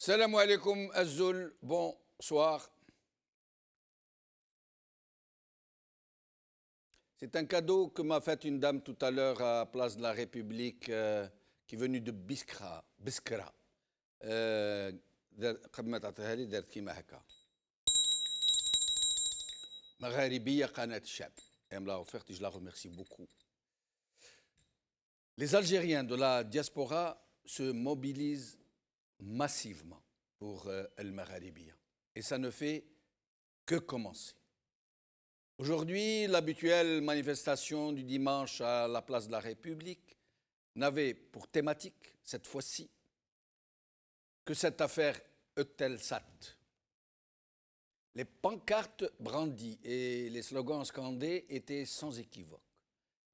Salam alaikum Azul, bonsoir. C'est un cadeau que m'a fait une dame tout à l'heure à Place de la République qui est venue de Biskra. قبل ما تعطيها لي دارت كيما هكا. مغاربية قناة الشعب. Elle me l'a offert et je la remercie beaucoup. Les Algériens de la diaspora se mobilisent massivement pour El Magharibiya. Et ça ne fait que commencer. Aujourd'hui, l'habituelle manifestation du dimanche à la place de la République n'avait pour thématique, cette fois-ci, que cette affaire Eutelsat. Les pancartes brandies et les slogans scandés étaient sans équivoque.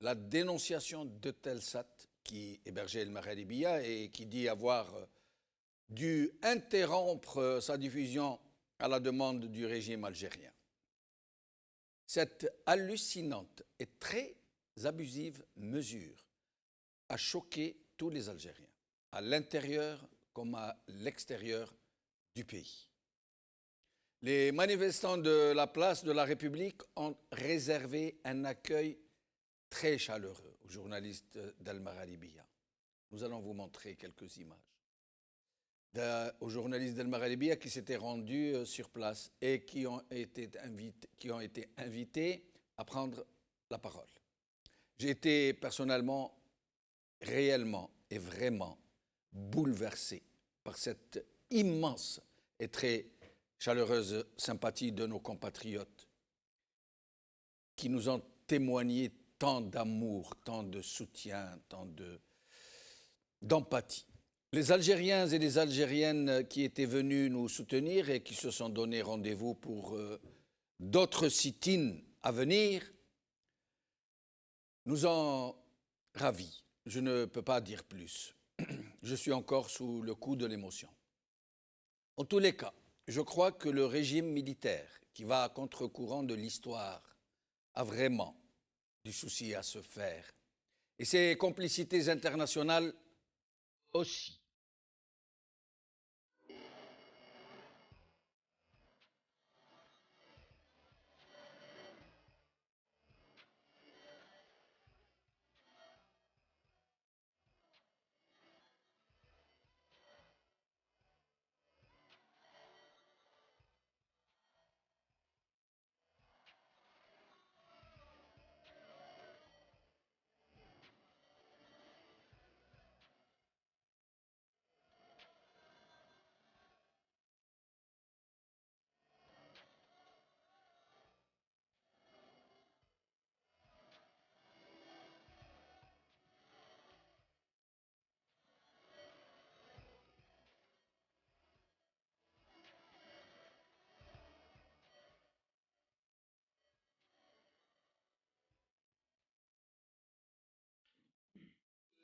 La dénonciation d'Eutelsat, qui hébergeait El Magharibiya et qui dit avoir dû interrompre sa diffusion à la demande du régime algérien. Cette hallucinante et très abusive mesure a choqué tous les Algériens, à l'intérieur comme à l'extérieur du pays. Les manifestants de la place de la République ont réservé un accueil très chaleureux aux journalistes d'El Magharibiya. Nous allons vous montrer quelques images. Aux journalistes d'El Magharibiya qui s'étaient rendus sur place et qui ont été invités à prendre la parole. J'ai été personnellement, réellement et vraiment bouleversé par cette immense et très chaleureuse sympathie de nos compatriotes qui nous ont témoigné tant d'amour, tant de soutien, tant d'empathie. Les Algériens et les Algériennes qui étaient venus nous soutenir et qui se sont donné rendez-vous pour d'autres sit-ins à venir nous ont ravis. Je ne peux pas dire plus. Je suis encore sous le coup de l'émotion. En tous les cas, je crois que le régime militaire qui va à contre-courant de l'histoire a vraiment du souci à se faire. Et ses complicités internationales aussi.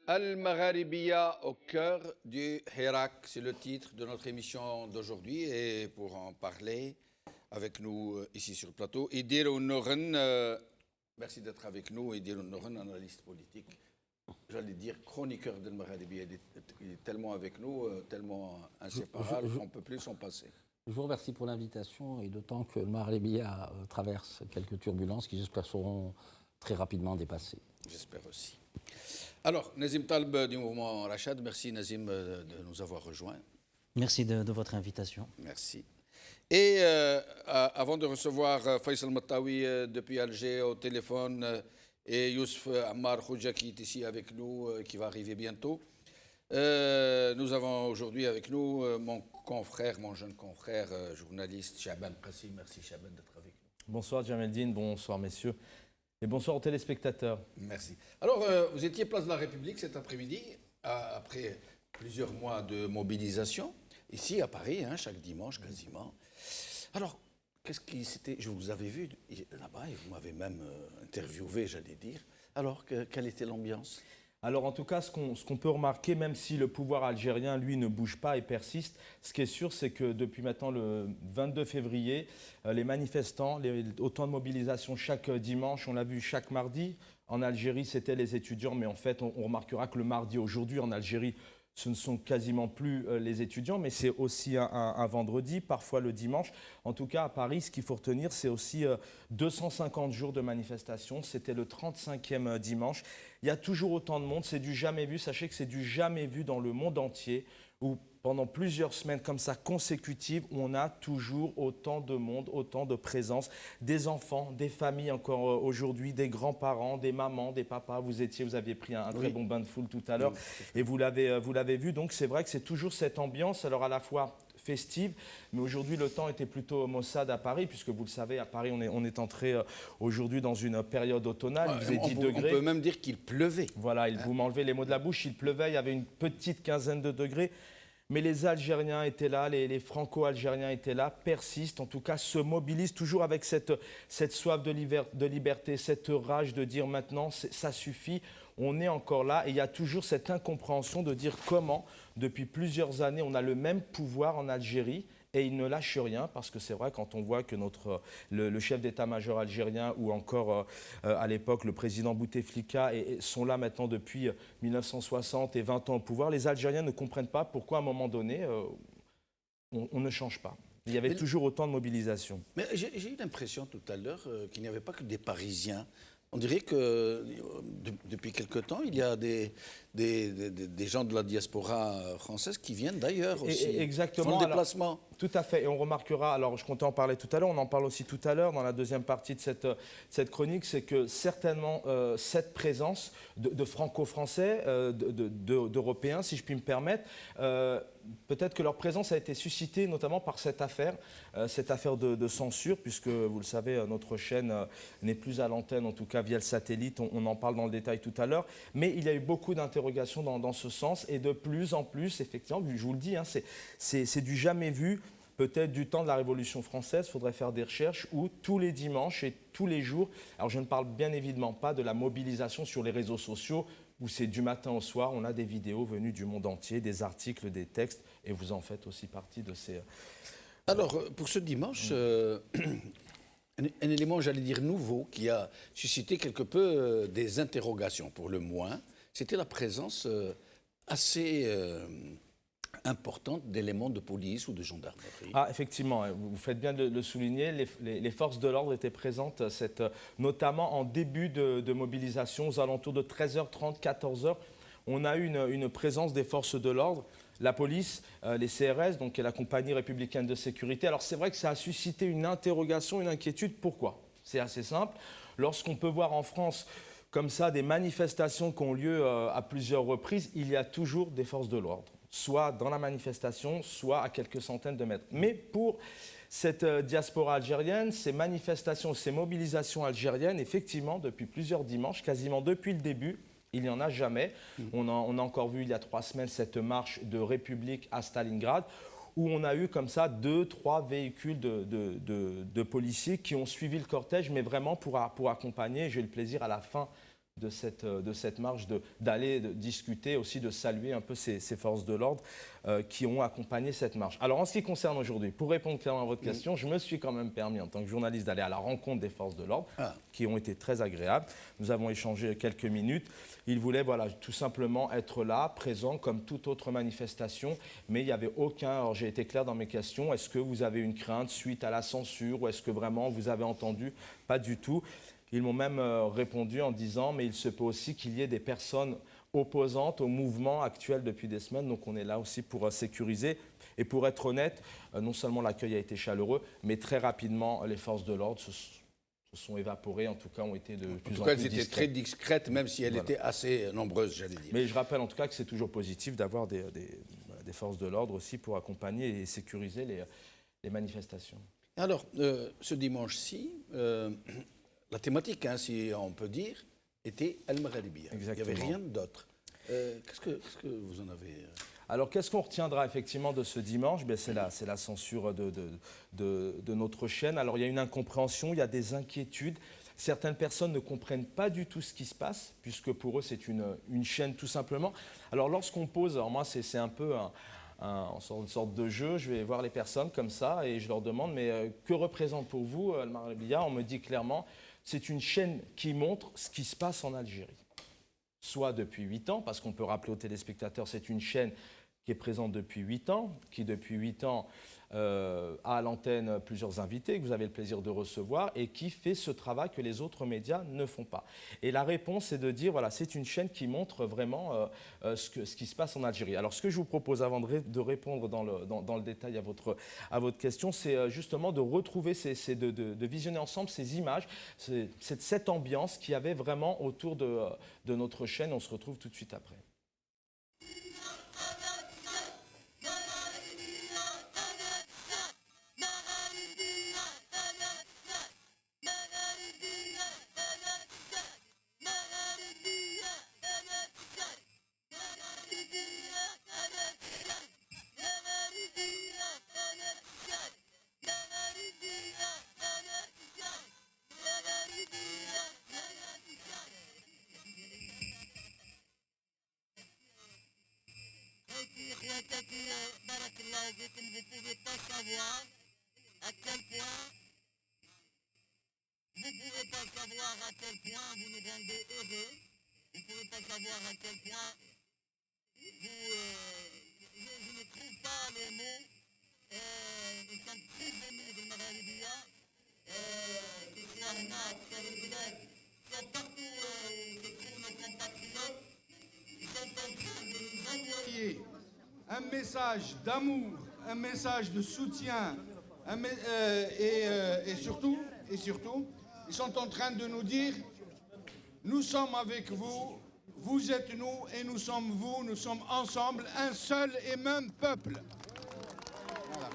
El Magharibiya au cœur du Hirak, c'est le titre de notre émission d'aujourd'hui. Et pour en parler avec nous ici sur le plateau, Idir Nouren, merci d'être avec nous. Idir Nouren, analyste politique, j'allais dire chroniqueur d'El Magharibiya. Il est tellement avec nous, tellement inséparable qu'on ne peut plus s'en passer. Je vous remercie pour l'invitation et d'autant que El Magharibiya traverse quelques turbulences qui, j'espère, seront très rapidement dépassées. J'espère aussi. Alors, Nazim Talb du mouvement Rachad, merci Nazim de nous avoir rejoints. Merci de votre invitation. Merci. Et avant de recevoir Faisal Mattawi depuis Alger au téléphone et Youssef Ammar Khouja qui est ici avec nous, qui va arriver bientôt, nous avons aujourd'hui avec nous mon confrère, mon jeune confrère, journaliste Chaban Qassim. Merci Chaban d'être avec nous. Bonsoir Djameldine, bonsoir messieurs. Et bonsoir aux téléspectateurs. Merci. Alors, vous étiez place de la République cet après-midi, après plusieurs mois de mobilisation, ici à Paris, chaque dimanche quasiment. Alors, qu'est-ce qui c'était? Je vous avais vu là-bas et vous m'avez même interviewé, j'allais dire. Alors, quelle était l'ambiance? Alors en tout cas, ce qu'on peut remarquer, même si le pouvoir algérien, lui, ne bouge pas et persiste, ce qui est sûr, c'est que depuis maintenant le 22 février, les manifestants, autant de mobilisations chaque dimanche, on l'a vu chaque mardi. En Algérie, c'était les étudiants, mais en fait, on remarquera que le mardi, aujourd'hui, en Algérie, ce ne sont quasiment plus les étudiants, mais c'est aussi un vendredi, parfois le dimanche. En tout cas, à Paris, ce qu'il faut retenir, c'est aussi 250 jours de manifestation. C'était le 35e dimanche. Il y a toujours autant de monde, c'est du jamais vu. Sachez que c'est du jamais vu dans le monde entier, où pendant plusieurs semaines comme ça consécutives, on a toujours autant de monde, autant de présence, des enfants, des familles encore aujourd'hui, des grands-parents, des mamans, des papas. Vous aviez pris un très bon bain de foule tout à l'heure et vous l'avez vu. Donc c'est vrai que c'est toujours cette ambiance, alors à la fois festive, mais aujourd'hui le temps était plutôt maussade à Paris, puisque vous le savez, à Paris on est entré aujourd'hui dans une période automnale, il faisait 10 degrés. On peut même dire qu'il pleuvait. Voilà, vous m'enlevez les mots de la bouche, il pleuvait, il y avait une petite quinzaine de degrés. Mais les Algériens étaient là, les Franco-Algériens étaient là, persistent, en tout cas se mobilisent toujours avec cette soif de liberté, cette rage de dire maintenant ça suffit, on est encore là. Et il y a toujours cette incompréhension de dire comment, depuis plusieurs années, on a le même pouvoir en Algérie et ils ne lâchent rien, parce que c'est vrai, quand on voit que le chef d'état-major algérien ou encore à l'époque le président Bouteflika sont là maintenant depuis 1960 et 20 ans au pouvoir, les Algériens ne comprennent pas pourquoi à un moment donné on ne change pas. Il y avait toujours autant de mobilisation. Mais j'ai eu l'impression tout à l'heure qu'il n'y avait pas que des Parisiens. On dirait que depuis quelque temps, il y a des gens de la diaspora française qui viennent d'ailleurs aussi. Exactement. Font le déplacement. Alors, tout à fait. Et on remarquera, alors je comptais en parler tout à l'heure, on en parle aussi tout à l'heure dans la deuxième partie de cette chronique, c'est que certainement cette présence de franco-français, d'Européens, si je puis me permettre, peut-être que leur présence a été suscitée notamment par cette affaire de censure, puisque vous le savez, notre chaîne n'est plus à l'antenne, en tout cas via le satellite, on en parle dans le détail tout à l'heure, mais il y a eu beaucoup d'interrogations dans ce sens, et de plus en plus, effectivement, je vous le dis, hein, c'est du jamais vu. Peut-être du temps de la Révolution française, il faudrait faire des recherches où tous les dimanches et tous les jours, alors je ne parle bien évidemment pas de la mobilisation sur les réseaux sociaux, où c'est du matin au soir, on a des vidéos venues du monde entier, des articles, des textes, et vous en faites aussi partie de ces... Alors, pour ce dimanche, un élément, j'allais dire, nouveau, qui a suscité quelque peu des interrogations, pour le moins, c'était la présence assez importante d'éléments de police ou de gendarmerie. Ah, effectivement, vous faites bien de le souligner, les forces de l'ordre étaient présentes, notamment en début de mobilisation, aux alentours de 13h30, 14h. On a eu une présence des forces de l'ordre, la police, les CRS, donc la compagnie républicaine de sécurité. Alors c'est vrai que ça a suscité une interrogation, une inquiétude. Pourquoi ? C'est assez simple. Lorsqu'on peut voir en France comme ça des manifestations qui ont lieu à plusieurs reprises, il y a toujours des forces de l'ordre, soit dans la manifestation, soit à quelques centaines de mètres. Mais pour cette diaspora algérienne, ces manifestations, ces mobilisations algériennes, effectivement, depuis plusieurs dimanches, quasiment depuis le début, il n'y en a jamais. On a encore vu il y a 3 semaines cette marche de République à Stalingrad, où on a eu comme ça 2-3 véhicules de policiers qui ont suivi le cortège, mais vraiment pour accompagner. J'ai eu le plaisir à la fin de cette marche d'aller discuter, aussi de saluer un peu ces forces de l'ordre qui ont accompagné cette marche. Alors en ce qui concerne aujourd'hui, pour répondre clairement à votre question, je me suis quand même permis en tant que journaliste d'aller à la rencontre des forces de l'ordre qui ont été très agréables. Nous avons échangé quelques minutes. Ils voulaient tout simplement être là, présents comme toute autre manifestation, mais il n'y avait aucun... Alors j'ai été clair dans mes questions, est-ce que vous avez une crainte suite à la censure ou est-ce que vraiment vous avez entendu? Pas du tout. Ils m'ont même répondu en disant « mais il se peut aussi qu'il y ait des personnes opposantes au mouvement actuel depuis des semaines ». Donc on est là aussi pour sécuriser. Et pour être honnête, non seulement l'accueil a été chaleureux, mais très rapidement, les forces de l'ordre se sont évaporées, en tout cas ont été de plus en plus discrètes. En tout cas, elles étaient très discrètes, même si elles étaient assez nombreuses, j'allais dire. Mais je rappelle en tout cas que c'est toujours positif d'avoir des forces de l'ordre aussi pour accompagner et sécuriser les manifestations. Alors, ce dimanche-ci... la thématique, si on peut dire, était El Maghribia. Il n'y avait rien d'autre. Qu'est-ce que vous en avez Alors, qu'est-ce qu'on retiendra effectivement de ce dimanche? C'est la censure de notre chaîne. Alors, il y a une incompréhension, il y a des inquiétudes. Certaines personnes ne comprennent pas du tout ce qui se passe, puisque pour eux, c'est une chaîne tout simplement. Alors, lorsqu'on pose, alors moi, c'est un peu une sorte de jeu, je vais voir les personnes comme ça et je leur demande, mais que représente pour vous El Maghribia? On me dit clairement, c'est une chaîne qui montre ce qui se passe en Algérie. soit depuis 8 ans, parce qu'on peut rappeler aux téléspectateurs, c'est une chaîne qui est présente depuis 8 ans, qui depuis 8 ans a à l'antenne plusieurs invités que vous avez le plaisir de recevoir et qui fait ce travail que les autres médias ne font pas. Et la réponse, c'est de dire, voilà, c'est une chaîne qui montre vraiment ce qui se passe en Algérie. Alors, ce que je vous propose, avant de répondre dans le détail à votre question, c'est justement de retrouver, de visionner ensemble ces images, cette ambiance qu'il y avait vraiment autour de notre chaîne. On se retrouve tout de suite après. Un message d'amour, un message de soutien, et surtout, ils sont en train de nous dire, nous sommes avec vous, vous êtes nous et nous sommes vous, nous sommes ensemble un seul et même peuple. Voilà.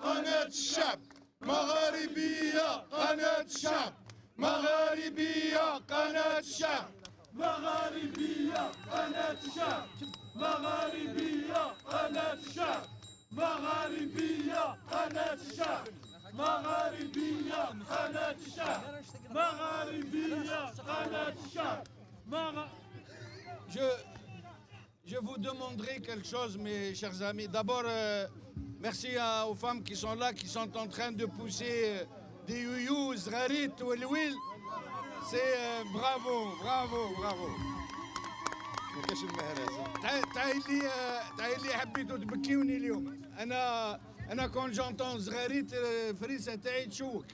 قناة الشعب مغاربية قناة الشعب مغاربية قناة الشعب مغاربية قناة الشعب مغاربية قناة الشعب مغاربية قناة الشعب مغاربية قناة الشعب مغاربية قناة الشعب Je vous demanderai quelque chose, mes chers amis. D'abord, merci aux femmes qui sont là, qui sont en train de pousser des youyous, zgharit ou l'ouil. C'est bravo, bravo, bravo. تعال لي حبيتوا تبكيوني اليوم. أنا كون جونتون زغاريت الفريسة تاعي تشوك.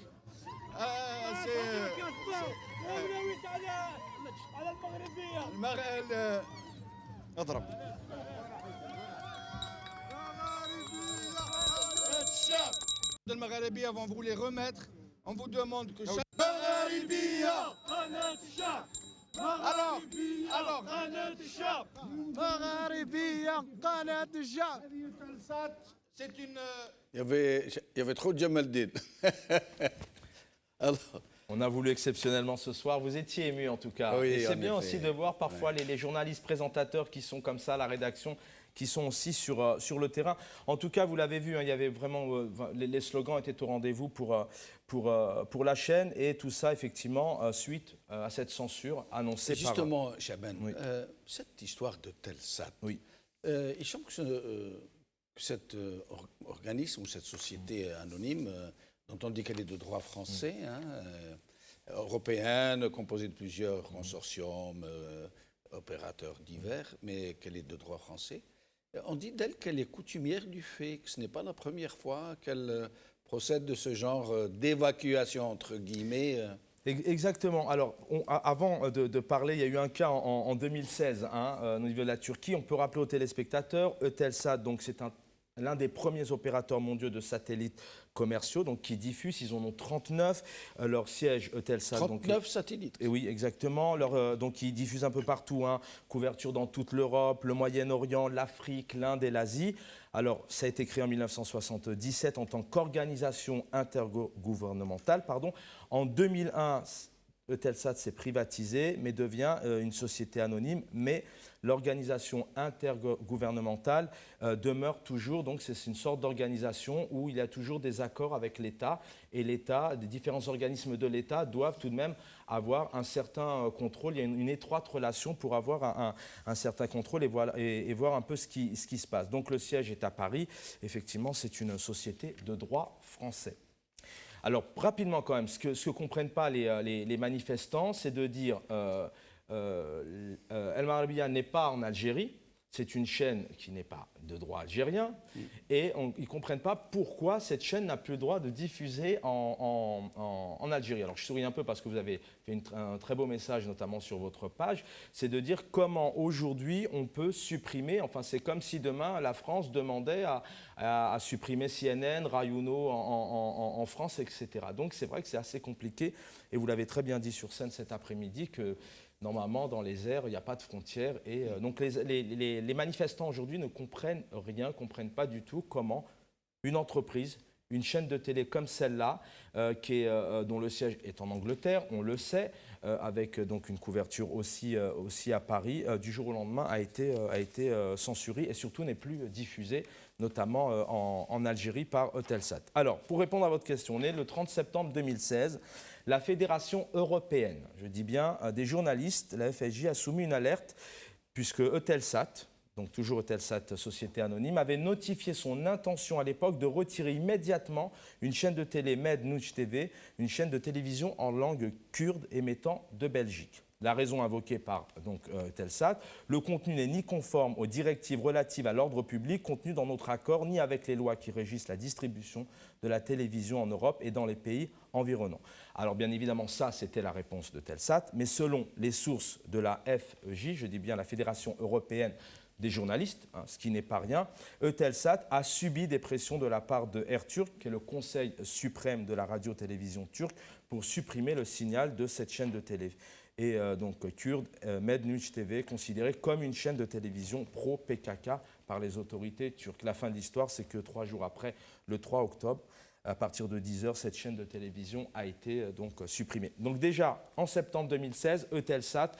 على المغربية. اضرب. Les Magharibiens vont vous les remettre. On vous demande que chaque... Alors, c'est une... Il y avait trop de Jamaldine. Alors, on a voulu exceptionnellement ce soir. Vous étiez ému en tout cas. Oui, et c'est bien effet. aussi de voir parfois les journalistes présentateurs qui sont comme ça, la rédaction, qui sont aussi sur le terrain. En tout cas, vous l'avez vu, hein, il y avait vraiment les slogans étaient au rendez-vous pour la chaîne et tout ça effectivement suite à cette censure annoncée justement, Chaban, Oui. cette histoire de Telsat, Oui. il semble que cet organisme ou cette société anonyme, dont on dit qu'elle est de droit français, européenne, composée de plusieurs consortiums, opérateurs divers, mais qu'elle est de droit français, on dit d'elle qu'elle est coutumière du fait, que ce n'est pas la première fois qu'elle procède de ce genre d'évacuation, entre guillemets. Exactement. Alors, avant de parler, il y a eu un cas en 2016 au niveau de la Turquie. On peut rappeler aux téléspectateurs, Eutelsat, donc c'est l'un des premiers opérateurs mondiaux de satellites commerciaux, donc qui diffusent, ils en ont 39, leur siège Eutelsat. 39 satellites. Et oui, exactement. Donc ils diffusent un peu partout, couverture dans toute l'Europe, le Moyen-Orient, l'Afrique, l'Inde et l'Asie. Alors, ça a été créé en 1977 en tant qu'organisation intergouvernementale. En 2001, Eutelsat s'est privatisé, mais devient une société anonyme, mais l'organisation intergouvernementale demeure toujours, donc c'est une sorte d'organisation où il y a toujours des accords avec l'État, et l'État, des différents organismes de l'État doivent tout de même avoir un certain contrôle, il y a une étroite relation pour avoir un certain contrôle et voir un peu ce qui se passe. Donc le siège est à Paris, effectivement c'est une société de droit français. Alors, rapidement quand même, ce que comprennent pas les manifestants, c'est de dire El Maghribiya n'est pas en Algérie, c'est une chaîne qui n'est pas de droit algérien, et ils ne comprennent pas pourquoi cette chaîne n'a plus le droit de diffuser en Algérie. Alors je souris un peu parce que vous avez fait un très beau message, notamment sur votre page, c'est de dire comment aujourd'hui on peut supprimer, enfin c'est comme si demain la France demandait à supprimer CNN, Rai Uno en France, etc. Donc c'est vrai que c'est assez compliqué, et vous l'avez très bien dit sur scène cet après-midi que normalement, dans les airs, il n'y a pas de frontières. Et donc, les manifestants aujourd'hui ne comprennent rien, ne comprennent pas du tout comment une entreprise, une chaîne de télé comme celle-là, dont le siège est en Angleterre, on le sait, avec donc une couverture aussi à Paris, du jour au lendemain a été censurée et surtout n'est plus diffusée, notamment en Algérie par Eutelsat. Alors, pour répondre à votre question, on est le 30 septembre 2016. La Fédération européenne, je dis bien des journalistes, la FSJ a soumis une alerte puisque Eutelsat, donc toujours Eutelsat Société Anonyme, avait notifié son intention à l'époque de retirer immédiatement une chaîne de télé Med Nouch TV, une chaîne de télévision en langue kurde émettant de Belgique. La raison invoquée par Eutelsat, le contenu n'est ni conforme aux directives relatives à l'ordre public contenues dans notre accord, ni avec les lois qui régissent la distribution de la télévision en Europe et dans les pays environnants. Alors bien évidemment, ça c'était la réponse d'Eutelsat, mais selon les sources de la FEJ, je dis bien la Fédération européenne des journalistes, ce qui n'est pas rien, Eutelsat a subi des pressions de la part de Erturk, qui est le Conseil suprême de la radio-télévision turque, pour supprimer le signal de cette chaîne de télé. Et donc kurde, Med Nouch TV, considérée comme une chaîne de télévision pro-PKK par les autorités turques. La fin de l'histoire, c'est que 3 jours après, le 3 octobre, à partir de 10h, cette chaîne de télévision a été donc supprimée. Donc déjà, en septembre 2016, Eutelsat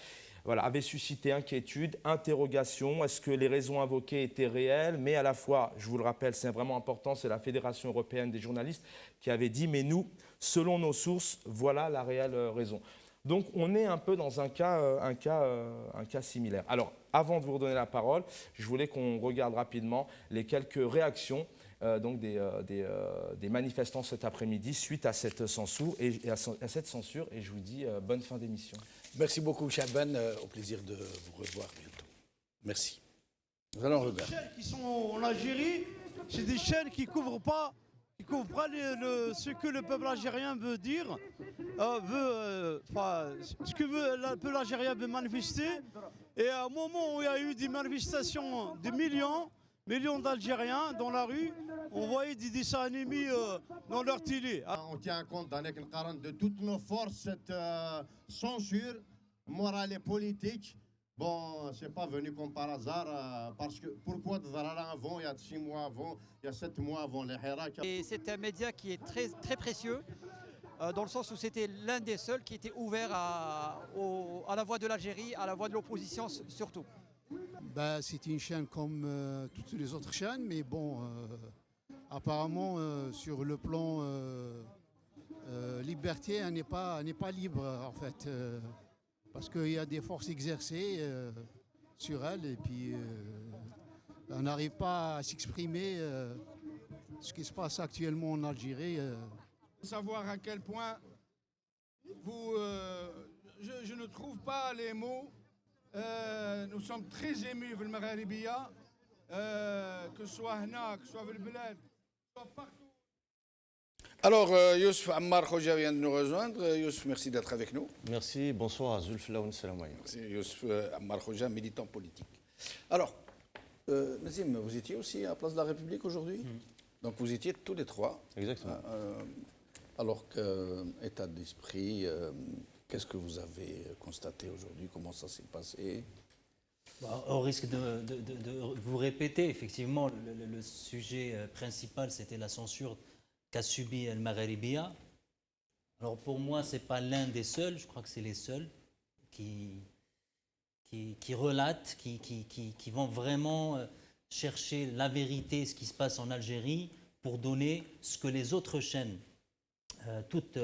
avait suscité inquiétude, interrogation. Est-ce que les raisons invoquées étaient réelles? Mais à la fois, je vous le rappelle, c'est vraiment important, c'est la Fédération européenne des journalistes qui avait dit « mais nous, selon nos sources, voilà la réelle raison ». Donc on est un peu dans un cas similaire. Alors, avant de vous redonner la parole, je voulais qu'on regarde rapidement les quelques réactions des manifestants cet après-midi suite à cette censure. Et je vous dis bonne fin d'émission. Merci beaucoup, Chaban. Au plaisir de vous revoir bientôt. Merci. Nous allons regarder. Les chaînes qui sont en Algérie, c'est des chaînes qui ne couvrent pas ce que le peuple algérien veut dire, ce que le peuple algérien veut manifester. Et à un moment où il y a eu des manifestations de millions d'Algériens dans la rue, on voyait des dessins animés dans leur télé. On tient compte de toutes nos forces, cette censure morale et politique. Bon, c'est pas venu comme par hasard, parce que pourquoi avant, il y a 6 mois avant, il y a 7 mois avant les Hirak. Et c'est un média qui est très, très précieux, dans le sens où c'était l'un des seuls qui était ouvert à la voix de l'Algérie, à la voix de l'opposition surtout. C'est une chaîne comme toutes les autres chaînes, mais bon, apparemment sur le plan liberté, elle n'est pas libre en fait. Parce qu'il y a des forces exercées sur elle et puis on n'arrive pas à s'exprimer ce qui se passe actuellement en Algérie. Savoir à quel point je ne trouve pas les mots. Nous sommes très émus في المغاربية, que ce soit هنا, que ce soit في البلاد, que ce soit partout. Alors, Youssef Ammar Khoja vient de nous rejoindre. Youssef, merci d'être avec nous. Merci, bonsoir, Zulf Laoun, salam alaikum. C'est Youssef Ammar Khoja, militant politique. Alors, Nazim, vous étiez aussi à Place de la République aujourd'hui. Donc, vous étiez tous les trois. Exactement. Alors, état d'esprit, qu'est-ce que vous avez constaté aujourd'hui? Comment ça s'est passé? Au risque de vous répéter, effectivement, le sujet principal, c'était la censure qu'a subi El Maghribiya. Alors pour moi, ce n'est pas l'un des seuls, je crois que c'est les seuls qui relatent, qui vont vraiment chercher la vérité, ce qui se passe en Algérie, pour donner ce que les autres chaînes, toutes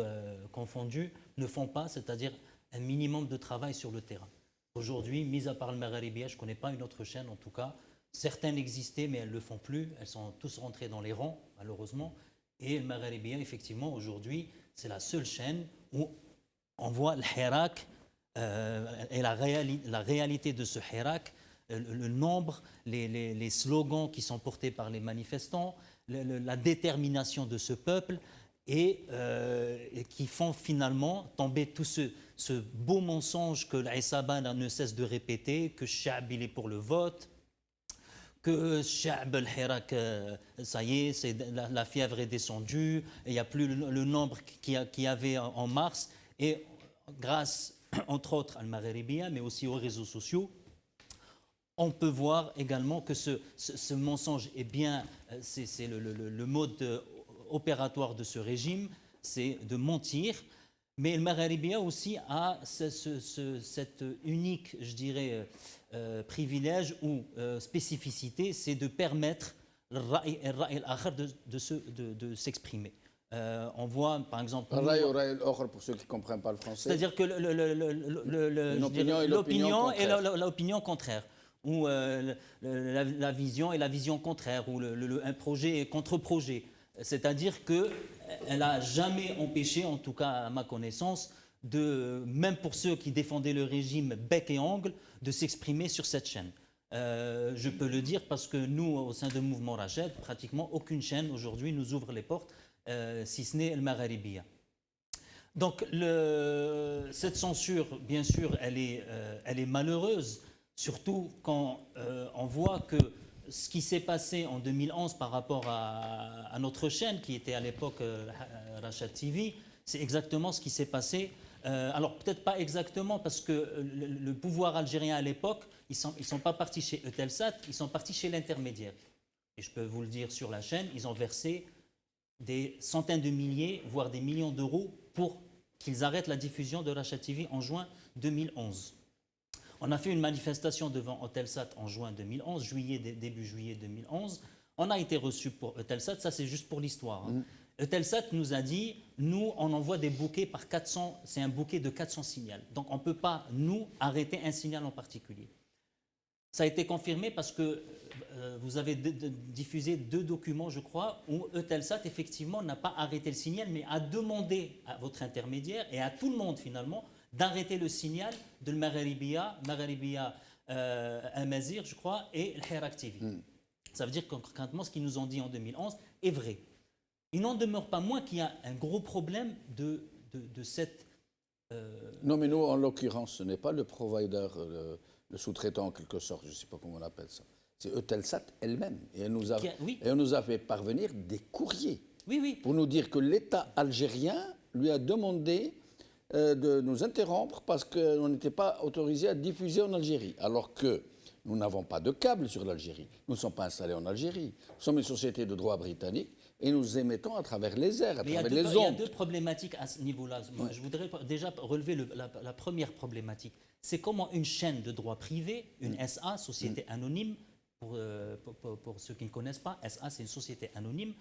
confondues, ne font pas, c'est-à-dire un minimum de travail sur le terrain. Aujourd'hui, mis à part le Maghribiya, je ne connais pas une autre chaîne en tout cas. Certaines existaient, mais elles ne le font plus. Elles sont tous rentrées dans les rangs, malheureusement. Et le Maghrébia, effectivement, aujourd'hui, c'est la seule chaîne où on voit le hirak et la réalité de ce hirak, le nombre, les slogans qui sont portés par les manifestants, la détermination de ce peuple et qui font finalement tomber tout ce beau mensonge que l'Aïsaba ne cesse de répéter, que Chab il est pour le vote, que Chab al-Hirak, ça y est, la fièvre est descendue, il n'y a plus le nombre qu'il y avait en mars. Et grâce, entre autres, à Al-Maghrébia, mais aussi aux réseaux sociaux, on peut voir également que ce mensonge est bien, c'est le mode opératoire de ce régime, c'est de mentir. Mais le Maghrébia aussi a cette unique, je dirais, privilège ou spécificité, c'est de permettre de s'exprimer. On voit, par exemple... Pour ceux qui ne comprennent pas le français. C'est-à-dire que l'opinion et l'opinion contraire, ou la vision et la vision contraire, ou un projet et contre-projet. C'est-à-dire qu'elle n'a jamais empêché, en tout cas à ma connaissance, même pour ceux qui défendaient le régime bec et ongle, de s'exprimer sur cette chaîne. Je peux le dire parce que nous, au sein de Mouvement Rached, pratiquement aucune chaîne aujourd'hui nous ouvre les portes, si ce n'est le Maghrébia. Donc cette censure, bien sûr, elle est malheureuse, surtout quand on voit que ce qui s'est passé en 2011 par rapport à notre chaîne, qui était à l'époque Rached TV, c'est exactement ce qui s'est passé. Alors peut-être pas exactement, parce que le pouvoir algérien à l'époque, ils sont pas partis chez Eutelsat, ils sont partis chez l'intermédiaire. Et je peux vous le dire sur la chaîne, ils ont versé des centaines de milliers, voire des millions d'euros pour qu'ils arrêtent la diffusion de Rached TV en juin 2011. On a fait une manifestation devant Eutelsat en juin 2011, début juillet 2011. On a été reçus pour Eutelsat, ça c'est juste pour l'histoire. Eutelsat nous a dit, nous on envoie des bouquets par 400, c'est un bouquet de 400 signaux. Donc on ne peut pas, nous, arrêter un signal en particulier. Ça a été confirmé parce que vous avez diffusé 2 documents, je crois, où Eutelsat, effectivement, n'a pas arrêté le signal, mais a demandé à votre intermédiaire et à tout le monde, finalement, d'arrêter le signal de Maghrébia Amazir, je crois, et le Hirak TV. Ça veut dire que concrètement, ce qu'ils nous ont dit en 2011 est vrai. Il n'en demeure pas moins qu'il y a un gros problème de cette... Non, mais nous, en l'occurrence, ce n'est pas le provider, le sous-traitant en quelque sorte, je ne sais pas comment on appelle ça. C'est Eutelsat elle-même. Et elle nous a fait parvenir des courriers pour nous dire que l'État algérien lui a demandé de nous interrompre parce qu'on n'était pas autorisé à diffuser en Algérie. Alors que nous n'avons pas de câble sur l'Algérie. Nous ne sommes pas installés en Algérie. Nous sommes une société de droit britannique et nous émettons à travers les airs, à travers les ondes. Il y a 2 problématiques à ce niveau-là. Je voudrais déjà relever la première problématique. C'est comment une chaîne de droit privé, une SA, Société Anonyme, pour ceux qui ne connaissent pas, SA c'est une société anonyme,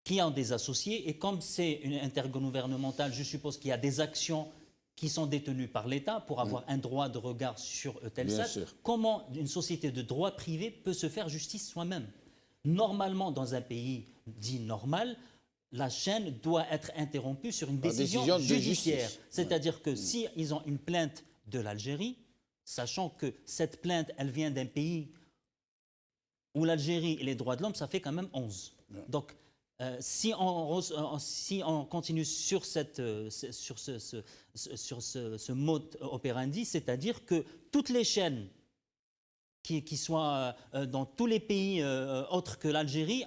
qui a des associés, et comme c'est une intergouvernementale, je suppose qu'il y a des actions qui sont détenues par l'État pour avoir un droit de regard sur Eutelsat. Comment une société de droit privé peut se faire justice soi-même? Normalement, dans un pays dit normal, la chaîne doit être interrompue sur une décision judiciaire. C'est-à-dire que si ils ont une plainte de l'Algérie, sachant que cette plainte, elle vient d'un pays où l'Algérie et les droits de l'homme, ça fait quand même 11. Donc, si on continue sur ce mode operandi, c'est-à-dire que toutes les chaînes qui soient dans tous les pays autres que l'Algérie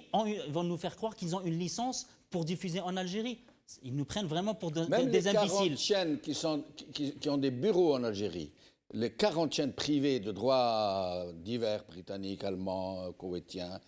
vont nous faire croire qu'ils ont une licence pour diffuser en Algérie. Ils nous prennent vraiment pour des imbéciles. Même les 40 chaînes qui ont des bureaux en Algérie, les 40 chaînes privées de droit divers, britanniques, allemands, koweïtiens,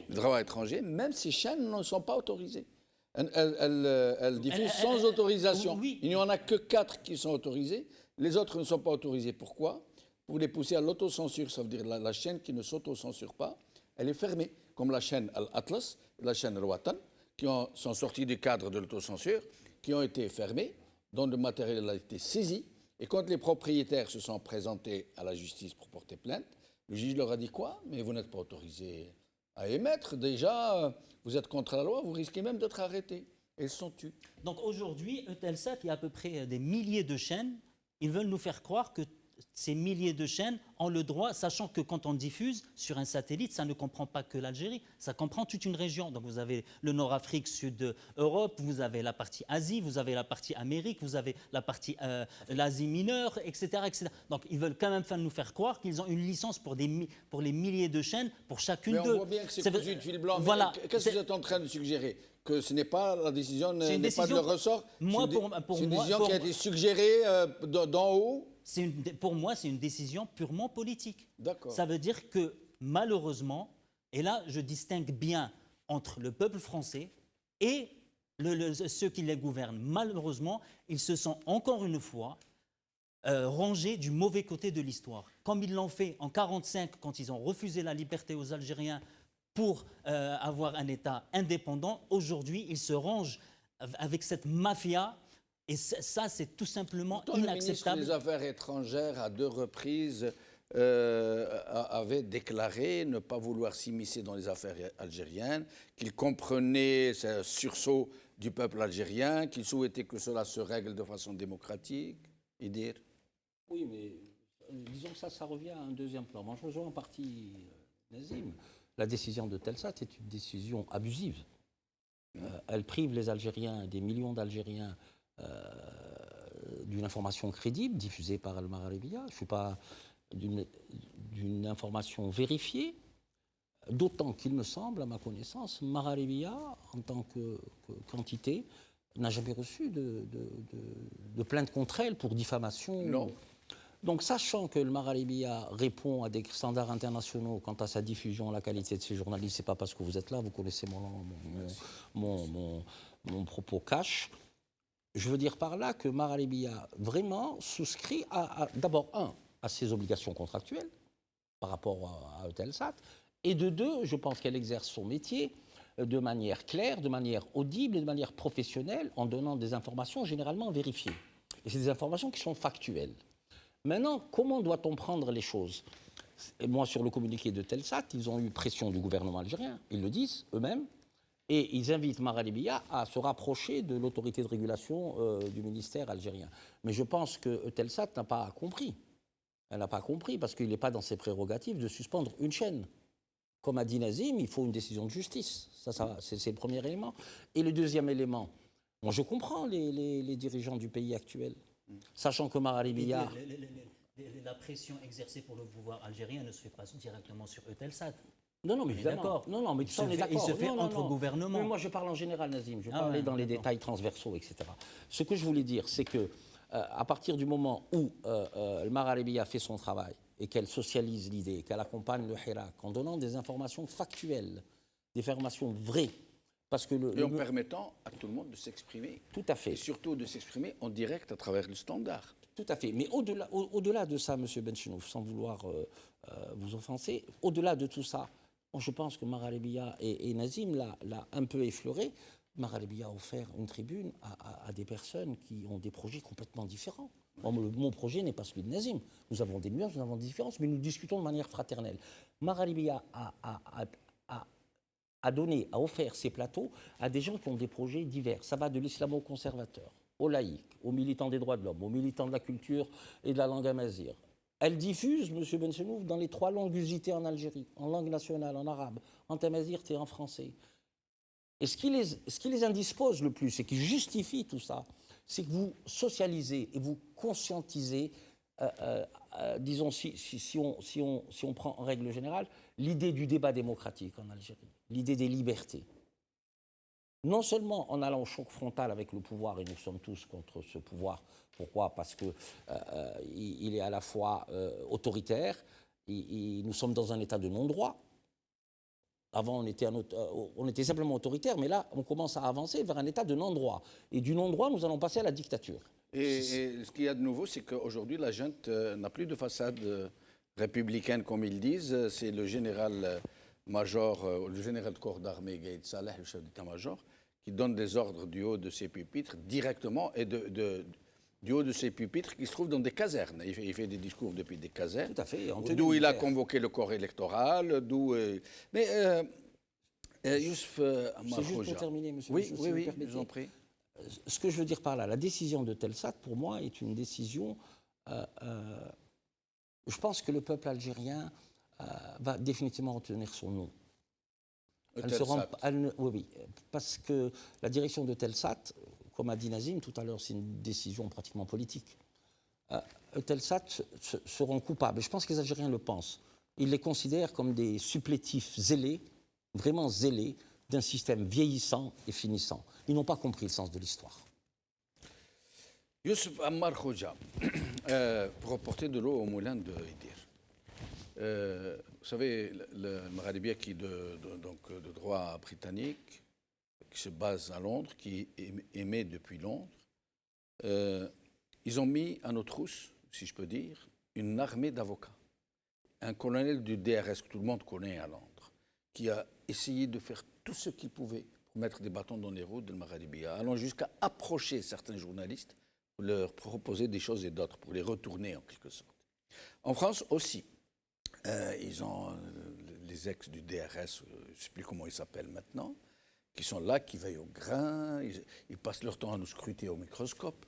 droit étranger, même ces chaînes ne sont pas autorisées. Elles diffusent sans autorisation. Il n'y en a que 4 qui sont autorisées, les autres ne sont pas autorisées. Pourquoi? Pour les pousser à l'autocensure, ça veut dire la chaîne qui ne s'autocensure pas, elle est fermée, comme la chaîne Al-Atlas, la chaîne Al-Watan, qui sont sortis du cadre de l'autocensure, qui ont été fermées, dont le matériel a été saisi. Et quand les propriétaires se sont présentés à la justice pour porter plainte, le juge leur a dit quoi? Mais vous n'êtes pas autorisé à émettre. Déjà, vous êtes contre la loi, vous risquez même d'être arrêté. Et ils sont tués. Donc aujourd'hui, Eutelsat, il y a à peu près des milliers de chaînes. Ils veulent nous faire croire que ces milliers de chaînes ont le droit, sachant que quand on diffuse sur un satellite, ça ne comprend pas que l'Algérie, ça comprend toute une région. Donc vous avez le Nord-Afrique, Sud-Europe, vous avez la partie Asie, vous avez la partie Amérique, vous avez la partie l'Asie mineure, etc., etc. Donc ils veulent quand même nous faire croire qu'ils ont une licence pour les milliers de chaînes, pour chacune d'eux. Mais on voit bien que c'est cousu de fil blanc. Voilà. Qu'est-ce que vous êtes en train de suggérer? Que ce n'est pas la décision, n'est pas de leur ressort? C'est une décision qui a été suggérée d'en haut? Pour moi, c'est une décision purement politique. D'accord. Ça veut dire que malheureusement, et là je distingue bien entre le peuple français et ceux qui les gouvernent, malheureusement, ils se sont encore une fois rangés du mauvais côté de l'histoire. Comme ils l'ont fait en 1945 quand ils ont refusé la liberté aux Algériens pour avoir un État indépendant, aujourd'hui ils se rangent avec cette mafia. Et ça, c'est tout simplement inacceptable. Le ministre des Affaires étrangères, à 2 reprises, avait déclaré ne pas vouloir s'immiscer dans les affaires algériennes, qu'il comprenait ce sursaut du peuple algérien, qu'il souhaitait que cela se règle de façon démocratique. Et dire. Oui, mais disons que ça revient à un deuxième plan. Moi, je rejoins en partie Nazim. La décision de Telsat est une décision abusive. Elle prive les Algériens, des millions d'Algériens, d'une information crédible diffusée par Al Maghribiya. Je ne suis pas d'une information vérifiée, d'autant qu'il me semble, à ma connaissance, Maghribiya, en tant qu'entité, n'a jamais reçu de plainte contre elle pour diffamation. Non. Donc, sachant que le Maghribiya répond à des standards internationaux quant à sa diffusion, la qualité de ses journalistes, ce n'est pas parce que vous êtes là, vous connaissez mon propos cash. Je veux dire par là que Maghribiya vraiment souscrit d'abord, à ses obligations contractuelles par rapport à Eutelsat, et de 2, je pense qu'elle exerce son métier de manière claire, de manière audible et de manière professionnelle en donnant des informations généralement vérifiées. Et c'est des informations qui sont factuelles. Maintenant, comment doit-on prendre les choses? Et moi, sur le communiqué de Telsat, ils ont eu pression du gouvernement algérien, ils le disent eux-mêmes, et ils invitent Maghribiya à se rapprocher de l'autorité de régulation du ministère algérien. Mais je pense que Telsat n'a pas compris. Elle n'a pas compris parce qu'il n'est pas dans ses prérogatives de suspendre une chaîne. Comme a dit Nazim, il faut une décision de justice. Ça c'est le premier élément. Et le deuxième élément, moi je comprends les dirigeants du pays actuel, sachant que Maghribiya... La pression exercée pour le pouvoir algérien ne se fait pas directement sur Eutelsat. Non, mais évidemment. Non, mais il se fait entre gouvernements. Mais moi, je parle en général, Nazim. Je parlais dans les détails transversaux, etc. Ce que je voulais dire, c'est que à partir du moment où le Maghribiya fait son travail et qu'elle socialise l'idée, qu'elle accompagne le Hirak en donnant des informations factuelles, des informations vraies, parce que et en permettant à tout le monde de s'exprimer. Tout à fait. Et surtout de s'exprimer en direct à travers le standard. Tout à fait. Mais au-delà de ça, M. Benchenouf, sans vouloir vous offenser, au-delà de tout ça, je pense que Maghribiya et Nazim l'a un peu effleuré. Maghribiya a offert une tribune à des personnes qui ont des projets complètement différents. Mon projet n'est pas celui de Nazim. Nous avons des nuances, nous avons des différences, mais nous discutons de manière fraternelle. Maghribiya a offert ces plateaux à des gens qui ont des projets divers. Ça va de l'islamo-conservateur aux laïcs, aux militants des droits de l'homme, aux militants de la culture et de la langue amazigh. Elle diffuse, M. Benchenouf, dans les 3 langues usitées en Algérie, en langue nationale, en arabe, en tamazight et en français. Et ce qui les indispose le plus, et qui justifie tout ça, c'est que vous socialisez et vous conscientisez, disons, si on prend en règle générale, l'idée du débat démocratique en Algérie, l'idée des libertés. Non seulement en allant au choc frontal avec le pouvoir, et nous sommes tous contre ce pouvoir. Pourquoi? Parce qu'il est à la fois autoritaire, nous sommes dans un état de non-droit. Avant, on était simplement autoritaire, mais là, on commence à avancer vers un état de non-droit. Et du non-droit, nous allons passer à la dictature. Et ce qu'il y a de nouveau, c'est qu'aujourd'hui, la junte n'a plus de façade républicaine, comme ils disent. C'est le général-major, le général de corps d'armée, Gaïd Saleh, le chef d'état-major, qui donne des ordres du haut de ses pupitres directement et du haut de ses pupitres qui se trouvent dans des casernes. Il fait des discours depuis des casernes. Tout à fait. D'où il a convoqué le corps électoral. Mais Youssef Ammar C'est juste Khoja. pour terminer, monsieur. Oui, Michel, si oui, vous oui, permettez. je vous en prie. Ce que je veux dire par là, la décision de Telsat, pour moi, est une décision. Je pense que le peuple algérien va définitivement retenir son nom. Eutelsat. Oui, oui, parce que la direction de Telsat, comme a dit Nazim tout à l'heure, c'est une décision pratiquement politique. Eutelsat seront coupables. Je pense que les Algériens le pensent. Ils les considèrent comme des supplétifs zélés, vraiment zélés, d'un système vieillissant et finissant. Ils n'ont pas compris le sens de l'histoire. Youssef Ammar Khoja, pour apporter de l'eau au moulin de Idir. Vous savez, le Maghrébia qui est de droit britannique, qui se base à Londres, qui émet depuis Londres, ils ont mis à nos trousses, si je peux dire, une armée d'avocats. Un colonel du DRS que tout le monde connaît à Londres, qui a essayé de faire tout ce qu'il pouvait pour mettre des bâtons dans les roues de Maghrébia, allant jusqu'à approcher certains journalistes pour leur proposer des choses et d'autres, pour les retourner en quelque sorte. En France aussi, ils ont les ex du DRS, je ne sais plus comment ils s'appellent maintenant, qui sont là, qui veillent au grain, ils passent leur temps à nous scruter au microscope.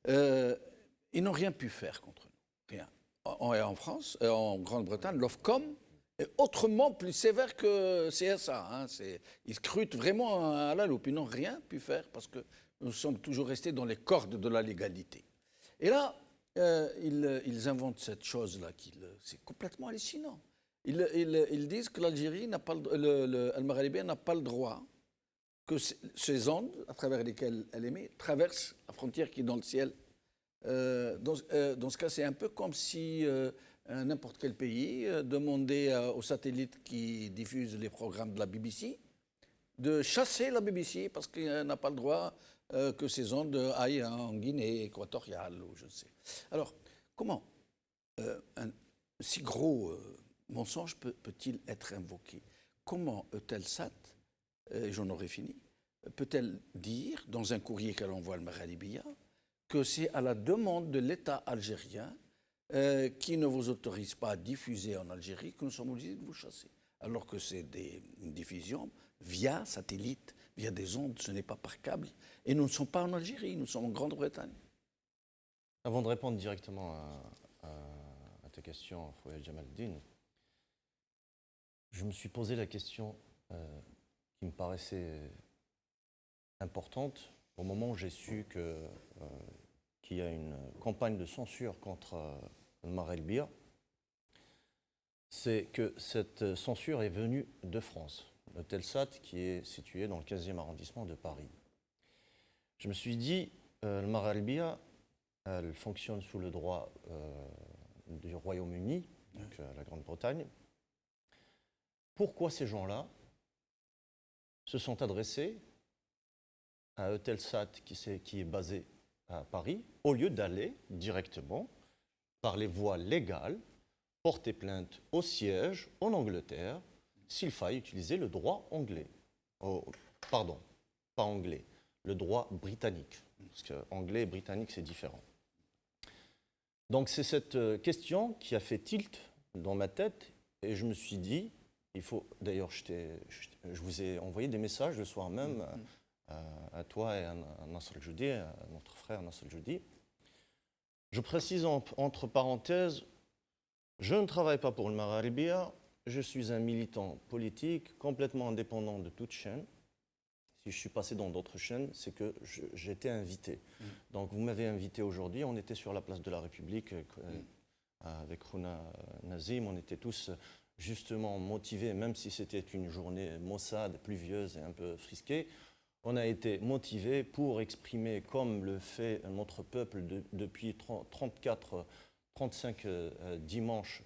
Ils n'ont rien pu faire contre nous, rien. En France, en Grande-Bretagne, l'Ofcom est autrement plus sévère que CSA. Hein. Ils scrutent vraiment à la loupe. Ils n'ont rien pu faire parce que nous sommes toujours restés dans les cordes de la légalité. Et là, ils inventent cette chose-là, c'est complètement hallucinant. Ils disent que l'Algérie n'a pas, le Maghrébien n'a pas le droit que ces ondes, à travers lesquelles elle émet, traversent la frontière qui est dans le ciel. Dans ce cas, c'est un peu comme si n'importe quel pays demandait aux satellites qui diffusent les programmes de la BBC de chasser la BBC parce qu'il n'a pas le droit que ces ondes aillent en Guinée équatoriale ou je ne sais. Alors, comment un si gros mensonge peut-il être invoqué? Comment Eutelsat, et j'en aurais fini, peut-elle dire, dans un courrier qu'elle envoie al Maghrébia, que c'est à la demande de l'État algérien qui ne vous autorise pas à diffuser en Algérie que nous sommes obligés de vous chasser. Alors que c'est une diffusion via satellite, via des ondes, ce n'est pas par câble. Et nous ne sommes pas en Algérie, nous sommes en Grande-Bretagne. Avant de répondre directement à ta question, Fouad Jamaldine, je me suis posé la question qui me paraissait importante au moment où j'ai su qu'il y a une campagne de censure contre Maghrébia. C'est que cette censure est venue de France, de Telsat, qui est situé dans le 15e arrondissement de Paris. Je me suis dit, le Maghrébia, elle fonctionne sous le droit du Royaume-Uni, donc la Grande-Bretagne. Pourquoi ces gens-là se sont adressés à Eutelsat, qui est basé à Paris, au lieu d'aller directement, par les voies légales, porter plainte au siège en Angleterre, s'il faille utiliser le droit anglais. Pardon, pas anglais, le droit britannique. Parce que anglais et britannique, c'est différent. Donc c'est cette question qui a fait tilt dans ma tête et je me suis dit, il faut, d'ailleurs je vous ai envoyé des messages le soir même à toi et à Nasser El-Joudi, à notre frère Nasser El-Joudi. Je précise entre parenthèses, je ne travaille pas pour le Maghrébia, je suis un militant politique complètement indépendant de toute chaîne. Si je suis passé dans d'autres chaînes, c'est que j'étais invité. Donc vous m'avez invité aujourd'hui, on était sur la place de la République avec Khouna Nazim, on était tous justement motivés, même si c'était une journée maussade, pluvieuse et un peu frisquée, on a été motivés pour exprimer, comme le fait notre peuple depuis 35 dimanches,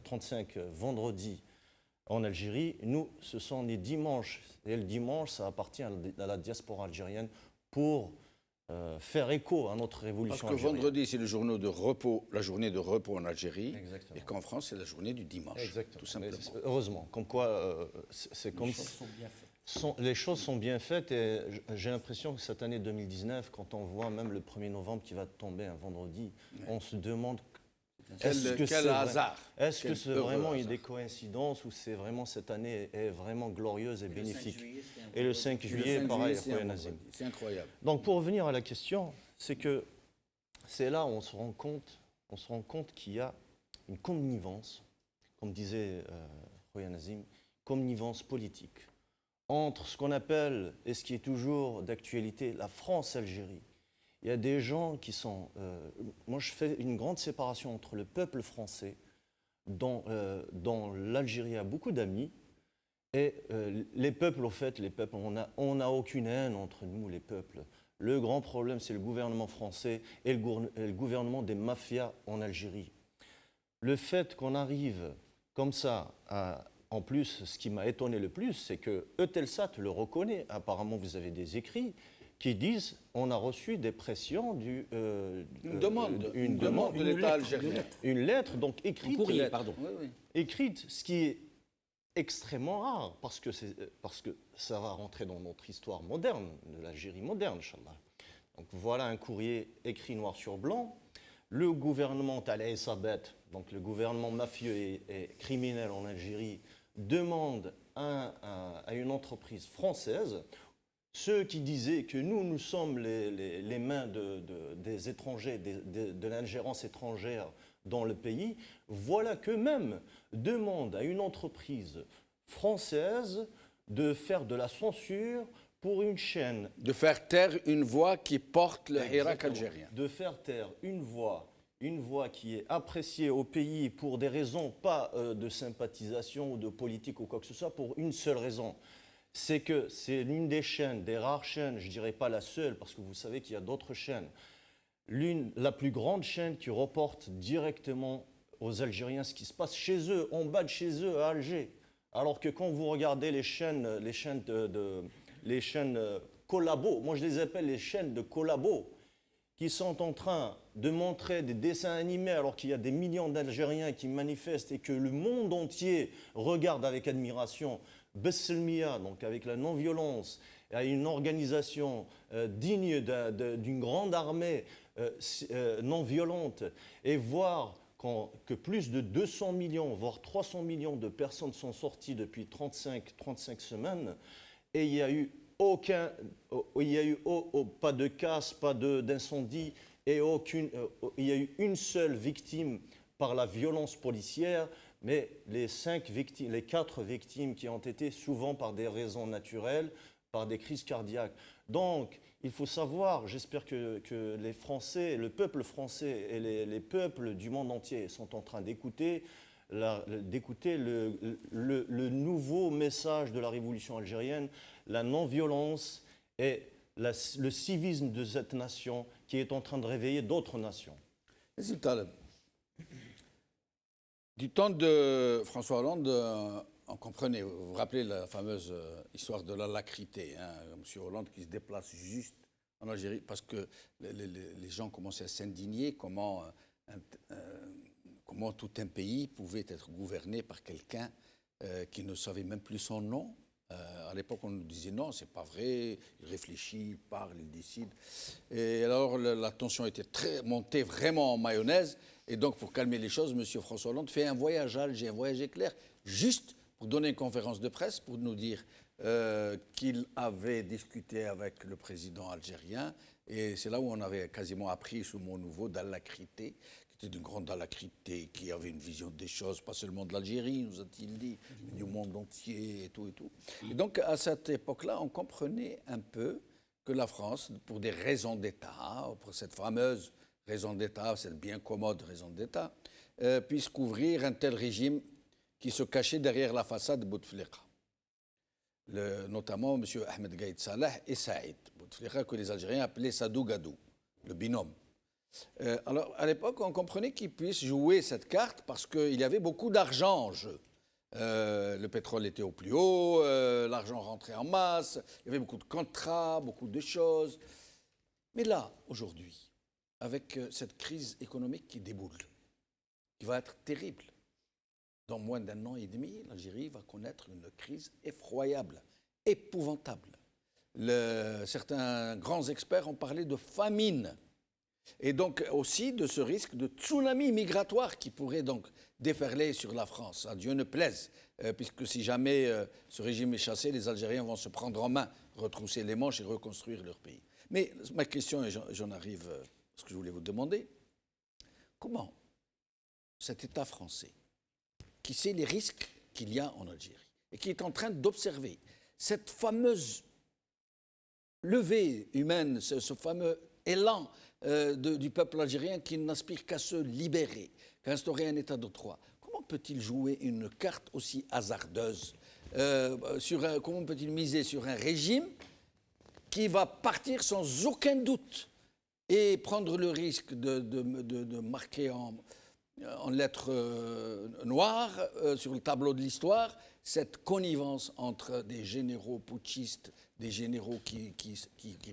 35 vendredis en Algérie. Nous, ce sont les dimanches. Et le dimanche, ça appartient à la diaspora algérienne pour faire écho à notre révolution algérienne. Parce que vendredi, c'est la journée de repos en Algérie. Exactement. Et qu'en France, c'est la journée du dimanche. Exactement. Tout simplement. Heureusement. Comme quoi, c'est comme les choses sont bien faites et j'ai l'impression que cette année 2019, quand on voit même le 1er novembre qui va tomber un vendredi, on se demande Quel hasard. Est-ce que Quel c'est heureux vraiment hasard. des coïncidences ou c'est vraiment cette année est vraiment glorieuse et bénéfique? Et le 5 juillet, pareil, Khoya Nazim. C'est incroyable. Donc pour revenir à la question, c'est que c'est là où on se rend compte qu'il y a une connivence, comme disait Khoya Nazim, connivence politique entre ce qu'on appelle, et ce qui est toujours d'actualité, la France-Algérie. Il y a des gens qui sont... moi, je fais une grande séparation entre le peuple français, dont l'Algérie a beaucoup d'amis, et les peuples, au fait, les peuples, on n'a aucune haine entre nous, les peuples. Le grand problème, c'est le gouvernement français et le gouvernement des mafias en Algérie. Le fait qu'on arrive comme ça à... En plus, ce qui m'a étonné le plus, c'est que Eutelsat le reconnaît. Apparemment, vous avez des écrits qui disent on a reçu des pressions une demande de l'État algérien. Une lettre, donc écrite. Un courrier, pardon. Oui. Écrite, ce qui est extrêmement rare, parce que ça va rentrer dans notre histoire moderne, de l'Algérie moderne, Inch'Allah. Donc voilà un courrier écrit noir sur blanc. Le gouvernement Talay Sabet, donc le gouvernement mafieux et criminel en Algérie, demande à une entreprise française, ceux qui disaient que nous sommes les mains des étrangers, de l'ingérence étrangère dans le pays, voilà qu'eux-mêmes demandent à une entreprise française de faire de la censure pour une chaîne. De faire taire une voix qui porte le Hirak algérien. De faire taire une voix qui est appréciée au pays pour des raisons pas de sympathisation ou de politique ou quoi que ce soit, pour une seule raison. C'est que c'est l'une des chaînes, des rares chaînes, je ne dirais pas la seule, parce que vous savez qu'il y a d'autres chaînes, la plus grande chaîne qui reporte directement aux Algériens ce qui se passe chez eux, en bas de chez eux, à Alger. Alors que quand vous regardez les chaînes collabos, moi je les appelle les chaînes de collabos, qui sont en train de montrer des dessins animés alors qu'il y a des millions d'Algériens qui manifestent et que le monde entier regarde avec admiration, Besselmia, donc avec la non-violence, à une organisation digne d'une grande armée non-violente, et voir que plus de 200 millions, voire 300 millions de personnes sont sorties depuis 35 semaines, et il y a eu pas de casse, pas d'incendie, et il y a eu une seule victime par la violence policière, mais les 4 victimes qui ont été souvent par des raisons naturelles, par des crises cardiaques. Donc, il faut savoir, j'espère que les Français, le peuple français et les peuples du monde entier sont en train d'écouter le nouveau message de la révolution algérienne, la non-violence et le civisme de cette nation qui est en train de réveiller d'autres nations. Du temps de François Hollande, on comprenait, vous vous rappelez la fameuse histoire de la lacrité, hein, M. Hollande qui se déplace juste en Algérie parce que les gens commençaient à s'indigner comment tout un pays pouvait être gouverné par quelqu'un qui ne savait même plus son nom. À l'époque, on nous disait non, c'est pas vrai, il réfléchit, il parle, il décide. Et alors, la tension était montée vraiment en mayonnaise. Et donc, pour calmer les choses, M. François Hollande fait un voyage à Alger, un voyage éclair, juste pour donner une conférence de presse, pour nous dire qu'il avait discuté avec le président algérien. Et c'est là où on avait quasiment appris ce mot nouveau, d'alacrité, qui était d'une grande alacrité, qui avait une vision des choses, pas seulement de l'Algérie, nous a-t-il dit, mais du monde entier et tout et tout. Et donc, à cette époque-là, on comprenait un peu que la France, pour des raisons d'État, pour cette fameuse raison d'État, cette bien commode raison d'État, puisse couvrir un tel régime qui se cachait derrière la façade de Bouteflika. Notamment M. Ahmed Gaïd Salah et Saïd Bouteflika, que les Algériens appelaient Sadou Gadou, le binôme. Alors, à l'époque, on comprenait qu'ils puissent jouer cette carte parce qu'il y avait beaucoup d'argent en jeu. Le pétrole était au plus haut, l'argent rentrait en masse, il y avait beaucoup de contrats, beaucoup de choses. Mais là, aujourd'hui, avec cette crise économique qui déboule, qui va être terrible, dans moins d'1 an et demi, l'Algérie va connaître une crise effroyable, épouvantable. Certains grands experts ont parlé de famine. Et donc aussi de ce risque de tsunami migratoire qui pourrait donc déferler sur la France. À Dieu ne plaise, puisque si jamais ce régime est chassé, les Algériens vont se prendre en main, retrousser les manches et reconstruire leur pays. Mais ma question, et j'en arrive à ce que je voulais vous demander, comment cet État français, qui sait les risques qu'il y a en Algérie et qui est en train d'observer cette fameuse levée humaine, ce fameux élan du peuple algérien qui n'aspire qu'à se libérer, qu'à instaurer un état de droit. Comment peut-il jouer une carte aussi hasardeuse comment peut-il miser sur un régime qui va partir sans aucun doute et prendre le risque de marquer en lettres noires sur le tableau de l'histoire cette connivence entre des généraux putschistes, des généraux qui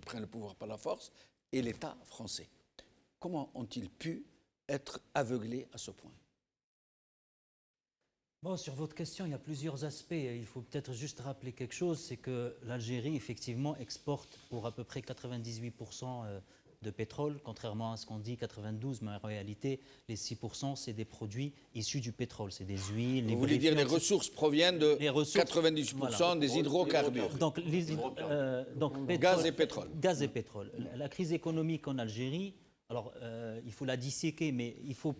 prennent le pouvoir par la force, et l'État français. Comment ont-ils pu être aveuglés à ce point? Bon, sur votre question, il y a plusieurs aspects. Il faut peut-être juste rappeler quelque chose, c'est que l'Algérie, effectivement, exporte pour à peu près 98% de pétrole, contrairement à ce qu'on dit 92%, mais en réalité, les 6%, c'est des produits issus du pétrole, c'est des huiles. Vous voulez dire les ressources proviennent de 98% voilà. des hydrocarbures. Donc, gaz et pétrole. Gaz et pétrole. La crise économique en Algérie, alors il faut la disséquer, mais il faut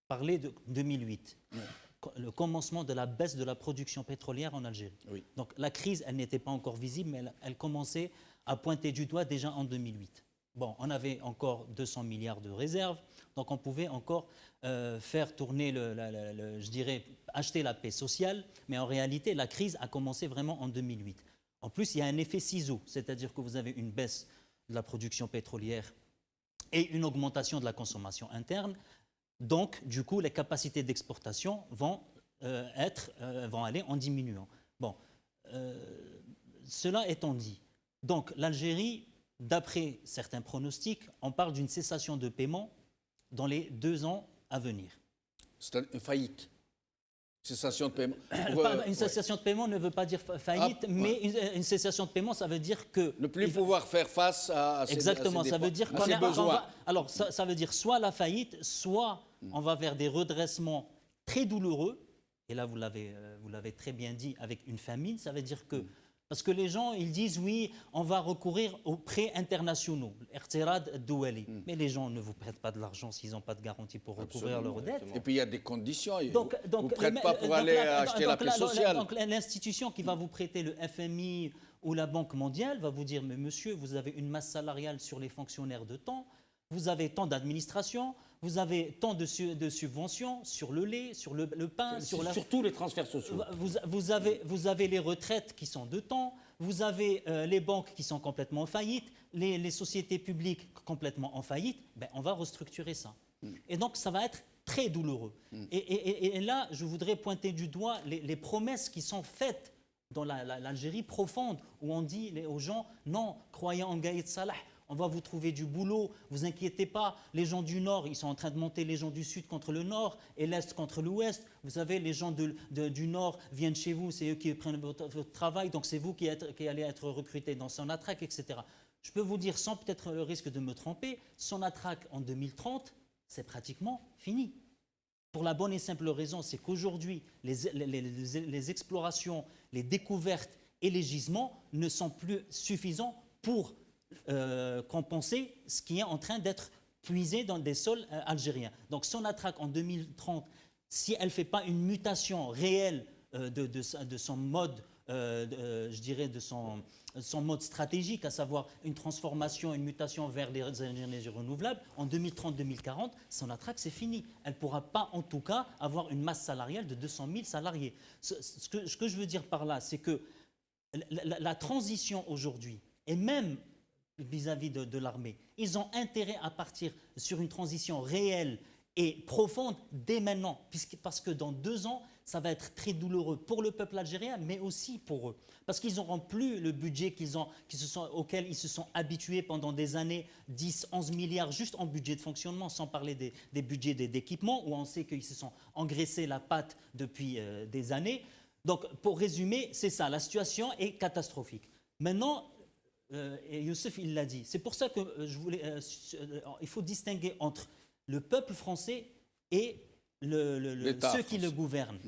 parler de 2008. Oui. Le commencement de la baisse de la production pétrolière en Algérie. Oui. Donc la crise, elle n'était pas encore visible, mais elle commençait à pointer du doigt déjà en 2008. Bon, on avait encore 200 milliards de réserves, donc on pouvait encore faire tourner, je dirais, acheter la paix sociale, mais en réalité, la crise a commencé vraiment en 2008. En plus, il y a un effet ciseau, c'est-à-dire que vous avez une baisse de la production pétrolière et une augmentation de la consommation interne. Donc, du coup, les capacités d'exportation vont aller en diminuant. Bon, cela étant dit, donc l'Algérie, d'après certains pronostics, on parle d'une cessation de paiement dans les 2 ans à venir. C'est une faillite. Cessation de paiement. Une cessation de paiement ne veut pas dire faillite, mais une cessation de paiement, ça veut dire que... Ne plus pouvoir faire face à ses exactement, ça veut dire qu'on besoin. Alors, ça veut dire soit la faillite, soit on va vers des redressements très douloureux. Et là, vous l'avez très bien dit, avec une famine, ça veut dire que... Parce que les gens, ils disent, oui, on va recourir aux prêts internationaux, l'Irtirad Douali. Mais les gens ne vous prêtent pas de l'argent s'ils n'ont pas de garantie pour recouvrir leurs dettes. Et puis il y a des conditions. Vous ne prêtez pas pour aller acheter la paix sociale. Donc l'institution qui va vous prêter, le FMI ou la Banque mondiale, va vous dire, mais monsieur, vous avez une masse salariale sur les fonctionnaires de temps, vous avez tant d'administration, vous avez tant de subventions sur le lait, sur le pain, sur tous les transferts sociaux. Vous avez les retraites qui sont de temps, vous avez les banques qui sont complètement en faillite, les sociétés publiques complètement en faillite. Ben, on va restructurer ça. Et donc, ça va être très douloureux. Et là, je voudrais pointer du doigt les promesses qui sont faites dans l'Algérie profonde, où on dit aux gens, non, croyez en Gaïd Salah, on va vous trouver du boulot, vous inquiétez pas, les gens du Nord, ils sont en train de monter les gens du Sud contre le Nord et l'Est contre l'Ouest. Vous savez, les gens du Nord viennent chez vous, c'est eux qui prennent votre travail, donc c'est vous qui allez être recrutés dans Sonatrach, etc. Je peux vous dire, sans peut-être le risque de me tromper, Sonatrach en 2030, c'est pratiquement fini. Pour la bonne et simple raison, c'est qu'aujourd'hui, les explorations, les découvertes et les gisements ne sont plus suffisants pour compenser ce qui est en train d'être puisé dans des sols algériens. Donc Sonatrach en 2030, si elle ne fait pas une mutation réelle de son mode, je dirais de son mode stratégique, à savoir une transformation, une mutation vers les énergies renouvelables, en 2030-2040, Sonatrach, c'est fini. Elle ne pourra pas, en tout cas, avoir une masse salariale de 200 000 salariés. Ce que je veux dire par là, c'est que la transition aujourd'hui, et même vis-à-vis de l'armée, ils ont intérêt à partir sur une transition réelle et profonde dès maintenant, parce que dans 2 ans, ça va être très douloureux pour le peuple algérien, mais aussi pour eux. Parce qu'ils n'auront plus le budget auquel ils se sont habitués pendant des années, 10, 11 milliards juste en budget de fonctionnement, sans parler des budgets d'équipement, où on sait qu'ils se sont engraissés la patte depuis des années. Donc, pour résumer, c'est ça, la situation est catastrophique. Maintenant, et Youssef, il l'a dit. C'est pour ça que il faut distinguer entre le peuple français et ceux qui le gouvernent.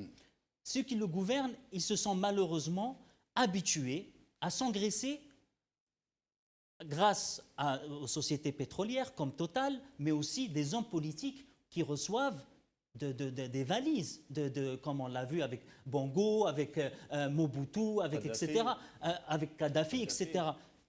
Ceux qui le gouvernent, ils se sont malheureusement habitués à s'engraisser grâce aux sociétés pétrolières comme Total, mais aussi des hommes politiques qui reçoivent des valises, comme on l'a vu avec Bongo, avec Mobutu, avec Kadhafi. etc., avec Kadhafi, etc.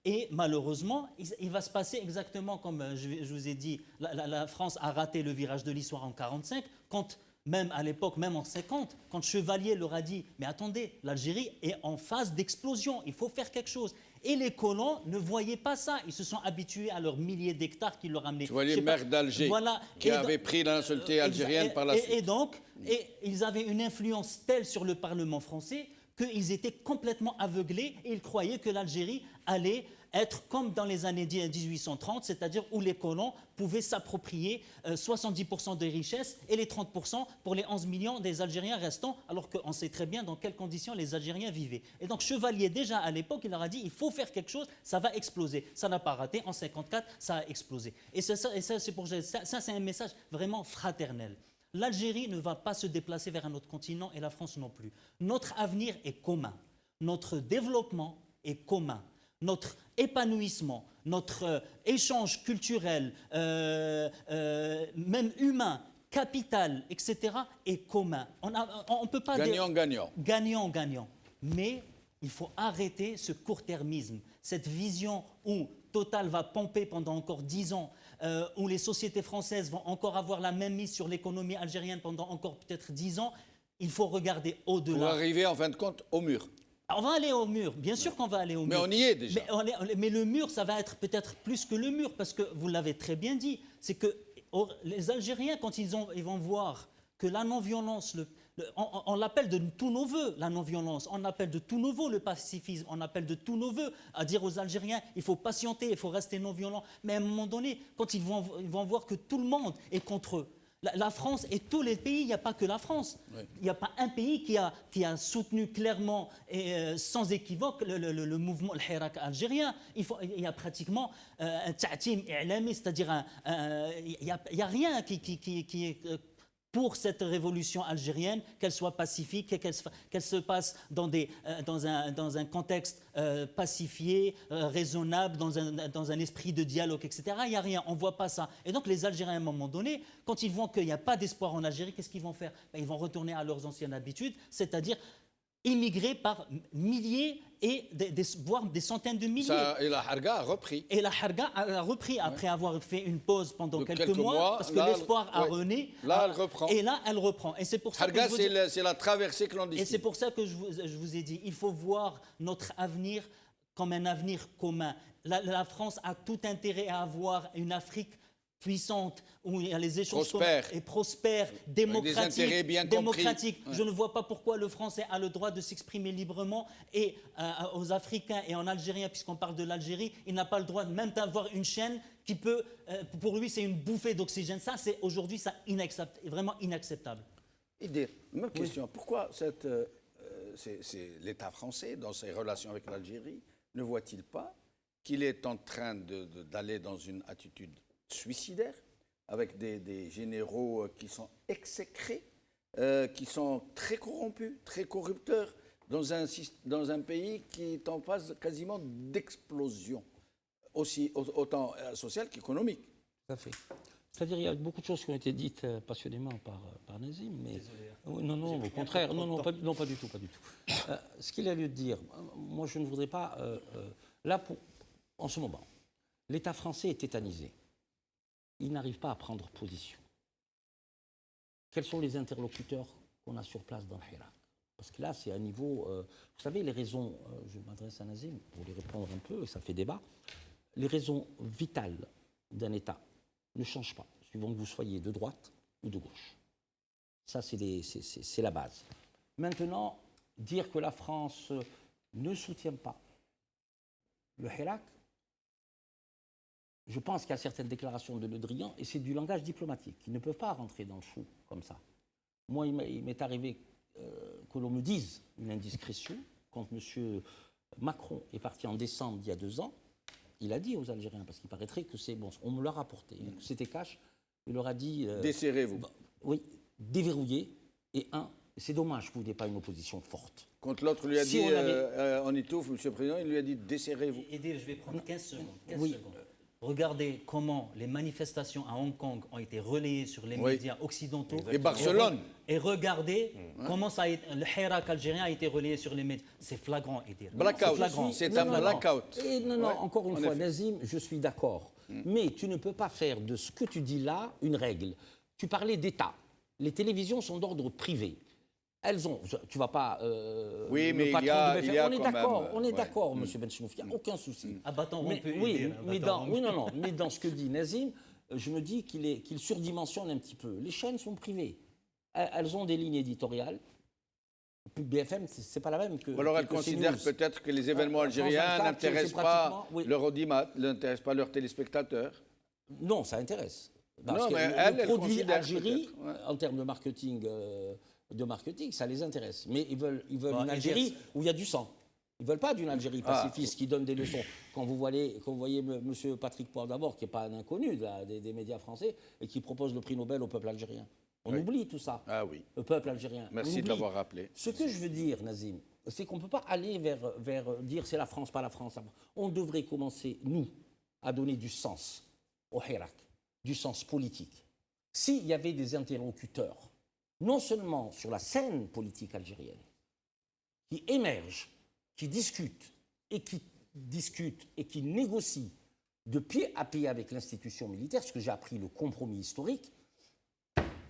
Et malheureusement, il va se passer exactement comme je vous ai dit, la France a raté le virage de l'histoire en 1945, quand même à l'époque, même en 1950, quand Chevalier leur a dit « Mais attendez, l'Algérie est en phase d'explosion, il faut faire quelque chose ». Et les colons ne voyaient pas ça. Ils se sont habitués à leurs milliers d'hectares qu'ils leur amenaient. Tu vois les maires d'Alger qui avaient pris la nationalité algérienne par la suite. Et ils avaient une influence telle sur le Parlement français qu'ils étaient complètement aveuglés et ils croyaient que l'Algérie allait être comme dans les années 1830, c'est-à-dire où les colons pouvaient s'approprier 70% des richesses et les 30% pour les 11 millions des Algériens restants, alors qu'on sait très bien dans quelles conditions les Algériens vivaient. Et donc Chevalier, déjà à l'époque, il leur a dit il faut faire quelque chose, ça va exploser. Ça n'a pas raté, en 1954, ça a explosé. Et ça c'est un message vraiment fraternel. L'Algérie ne va pas se déplacer vers un autre continent et la France non plus. Notre avenir est commun. Notre développement est commun. Notre épanouissement, notre échange culturel, même humain, capital, etc., est commun. On peut pas Gagnant-gagnant. Gagnant-gagnant. Mais il faut arrêter ce court-termisme, cette vision où Total va pomper pendant encore 10 ans, où les sociétés françaises vont encore avoir la même mise sur l'économie algérienne pendant encore peut-être 10 ans. Il faut regarder au-delà. Pour arriver en fin de compte au mur. On va aller au mur, bien sûr qu'on va aller au mur. Mais on y est déjà. Mais le mur, ça va être peut-être plus que le mur, parce que vous l'avez très bien dit, c'est que les Algériens, quand ils vont voir que la non-violence, on l'appelle de tous nos voeux, la non-violence, on appelle de tous nos voeux le pacifisme, on appelle de tous nos voeux à dire aux Algériens, il faut patienter, il faut rester non-violent. Mais à un moment donné, quand ils vont voir que tout le monde est contre eux, la France et tous les pays, il n'y a pas que la France. Oui. Il n'y a pas un pays qui a soutenu clairement et sans équivoque le mouvement, le Hirak algérien. Il y a pratiquement un ta'tim i'lami, c'est-à-dire il n'y a rien qui est pour cette révolution algérienne, qu'elle soit pacifique et qu'elle se passe dans un contexte pacifié, raisonnable, dans un esprit de dialogue, etc. Il n'y a rien, on ne voit pas ça. Et donc les Algériens, à un moment donné, quand ils voient qu'il n'y a pas d'espoir en Algérie, qu'est-ce qu'ils vont faire? Ils vont retourner à leurs anciennes habitudes, c'est-à-dire immigrer par milliers et voire des centaines de milliers. Et la Harga a repris. Et la Harga a repris après avoir fait une pause pendant quelques mois, parce que l'espoir a rené. Là, elle reprend. Et là, elle reprend. Et c'est pour ça Harga, c'est la traversée clandestine. Et c'est pour ça que je vous ai dit, il faut voir notre avenir comme un avenir commun. La France a tout intérêt à avoir une Afrique puissante, où il y a les échanges prospères, démocratiques. Je ne vois pas pourquoi le Français a le droit de s'exprimer librement et aux Africains et en Algériens, puisqu'on parle de l'Algérie, il n'a pas le droit même d'avoir une chaîne qui peut, pour lui, c'est une bouffée d'oxygène. Ça, c'est aujourd'hui, vraiment inacceptable. Idée, même question. Pourquoi l'État français, dans ses relations avec l'Algérie, ne voit-il pas qu'il est en train d'aller dans une attitude suicidaire, avec des généraux qui sont exécrés, qui sont très corrompus, très corrupteurs, dans un pays qui est en phase quasiment d'explosion, autant sociale qu'économique. Tout à fait. C'est-à-dire, il y a beaucoup de choses qui ont été dites passionnément par Nazim, mais non, au contraire, non, pas du tout. Ce qu'il a lieu de dire, moi, je ne voudrais pas en ce moment, l'État français est tétanisé. Il n'arrive pas à prendre position. Quels sont les interlocuteurs qu'on a sur place dans le Hirak? Parce que là, c'est à niveau... vous savez, les raisons, je m'adresse à Nazim pour lui répondre un peu, et ça fait débat, les raisons vitales d'un État ne changent pas, suivant que vous soyez de droite ou de gauche. Ça, c'est la base. Maintenant, dire que la France ne soutient pas le Hirak, je pense qu'il y a certaines déclarations de Le Drian, et c'est du langage diplomatique. Ils ne peuvent pas rentrer dans le chou comme ça. Moi, il m'est arrivé que l'on me dise une indiscrétion quand M. Macron est parti en décembre il y a 2 ans, il a dit aux Algériens, parce qu'il paraîtrait que c'est bon, on me l'a rapporté, que c'était cash, il leur a dit... Desserrez-vous. Oui, déverrouillez, et c'est dommage que vous n'ayez pas une opposition forte. Quand l'autre lui a Si dit, on avait- on étouffe, Monsieur le Président, il lui a dit, desserrez-vous. Edir, je vais prendre 15 secondes. 15 Oui. secondes. Regardez comment les manifestations à Hong Kong ont été relayées sur les Oui. médias occidentaux. Et Barcelone. Et regardez comment ça a été, le Hirak algérien a été relayé sur les médias. C'est flagrant, Edir. Blackout. C'est flagrant. C'est un blackout. Non, Ouais, encore une en fois, effet. Nazim, je suis d'accord. Mais tu ne peux pas faire de ce que tu dis là une règle. Tu parlais d'État. Les télévisions sont d'ordre privé. Elles ont. Tu vas pas. Oui, le mais il patron y a- de BFM, il y a on est quand d'accord. même, On est ouais. d'accord, Monsieur Benchenouf. Il n'y a aucun souci. À bâton Mais, rompu, oui, Edir, à mais bâton dans, rompu. mais dans ce que dit Nazim, je me dis qu'il surdimensionne un petit peu. Les chaînes sont privées. Elles ont des lignes éditoriales. Puis BFM, c'est pas la même que. Ou alors elle que considère CNews. peut-être que les événements France algériens 24, n'intéressent c'est pas pratiquement- oui. leur audimat, n'intéressent pas leurs téléspectateurs. Non, ça intéresse. Parce Non, que mais le elle produit considère Algérie, peut-être, ouais. en termes de marketing, ça les intéresse. Mais ils veulent Bon, une et Algérie dire- où il y a du sang. Ils ne veulent pas d'une Algérie Ah. pacifiste qui donne des leçons. Quand vous voyez M. Patrick Poivre d'abord, qui n'est pas un inconnu des médias français, et qui propose le prix Nobel au peuple algérien. On Oui. oublie tout ça, Ah oui. le peuple algérien. On Merci oublie. de l'avoir rappelé. Ce que je veux dire, Nazim, c'est qu'on ne peut pas aller vers dire c'est la France, pas la France. On devrait commencer, nous, à donner du sens au Hirak, du sens politique. S'il y avait des interlocuteurs, non seulement sur la scène politique algérienne, qui émergent, qui discutent et qui négocient de pied à pied avec l'institution militaire, ce que j'ai appris, le compromis historique,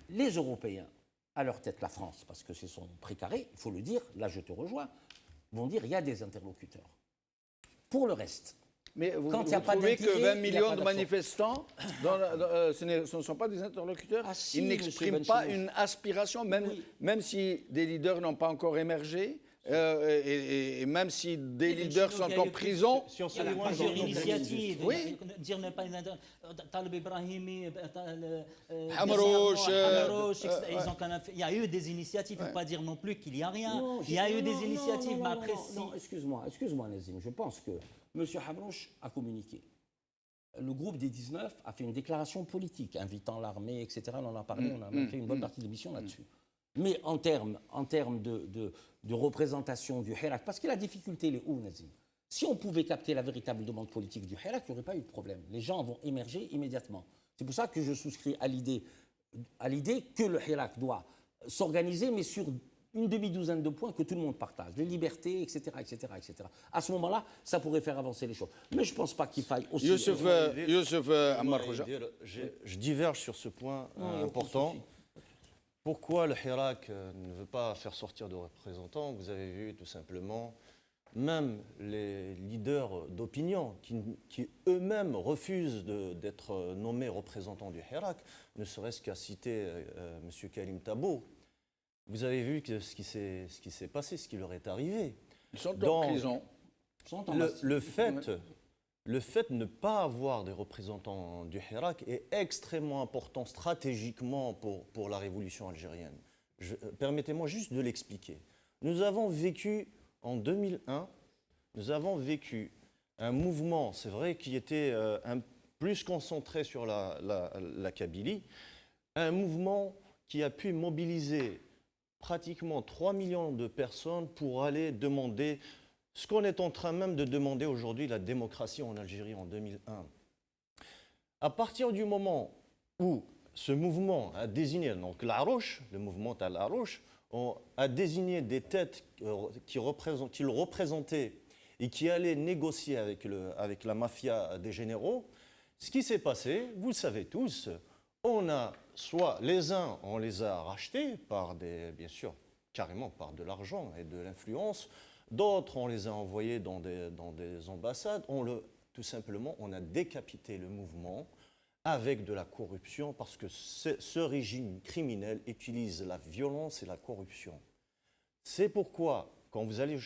les Européens, à leur tête la France, parce que c'est son précaré, il faut le dire, là je te rejoins, vont dire il y a des interlocuteurs. Pour le reste, Mais vous, Quand il vous y a pas trouvez d'intérêt, que 20 il y a millions pas de d'action. manifestants, ce ne sont pas des interlocuteurs? Ah si, Ils n'expriment monsieur pas Benchelouf. une aspiration, même, Oui. même si des leaders n'ont pas encore émergé, et même si des leaders sont en prison. Si on Il y a eu s'éloigne plusieurs dans le- initiatives. Oui. Dire ne pas Talib Ibrahimi, Hamrouche, ils ont quand même fait- il y a eu des initiatives. Il ne faut pas dire non plus qu'il n'y a rien. Non, Il y a eu des non, initiatives, non, mais après, non, excuse-moi, Nazim. Je pense que M. Hamrouche a communiqué. Le groupe des 19 a fait une déclaration politique, invitant l'armée, etc. On en a parlé, on a fait une bonne partie de l'émission là-dessus. Mais en termes de représentation du Hirak, parce que la difficulté, elle est où, Nazim? Si on pouvait capter la véritable demande politique du Hirak, il n'y aurait pas eu de problème. Les gens vont émerger immédiatement. C'est pour ça que je souscris à l'idée que le Hirak doit s'organiser, mais sur une demi-douzaine de points que tout le monde partage, les libertés, etc., etc., etc. À ce moment-là, ça pourrait faire avancer les choses. Mais je ne pense pas qu'il faille aussi... Youssef Ammar Khouja. Je diverge sur ce point Non, il y a aucun important. souci. Pourquoi le Hirak ne veut pas faire sortir de représentants? Vous avez vu tout simplement, même les leaders d'opinion qui eux-mêmes refusent d'être nommés représentants du Hirak, ne serait-ce qu'à citer M. Karim Tabo. Vous avez vu ce qui s'est passé, ce qui leur est arrivé. Ils sont Dans- en prison. Le fait de ne pas avoir des représentants du Hirak est extrêmement important stratégiquement pour la révolution algérienne. Permettez-moi juste de l'expliquer. Nous avons vécu en 2001, un mouvement, c'est vrai, qui était plus concentré sur la Kabylie, un mouvement qui a pu mobiliser pratiquement 3 millions de personnes pour aller demander ce qu'on est en train même de demander aujourd'hui, la démocratie en Algérie en 2001. À partir du moment où ce mouvement a désigné, donc l'Arouche, le mouvement Al-Arouche, a désigné des têtes qui le représentaient et qui allaient négocier avec la mafia des généraux, ce qui s'est passé, vous le savez tous, on a soit les uns, on les a rachetés bien sûr, carrément par de l'argent et de l'influence, d'autres, on les a envoyés dans des ambassades, tout simplement, on a décapité le mouvement avec de la corruption parce que ce régime criminel utilise la violence et la corruption. C'est pourquoi, quand vous allez,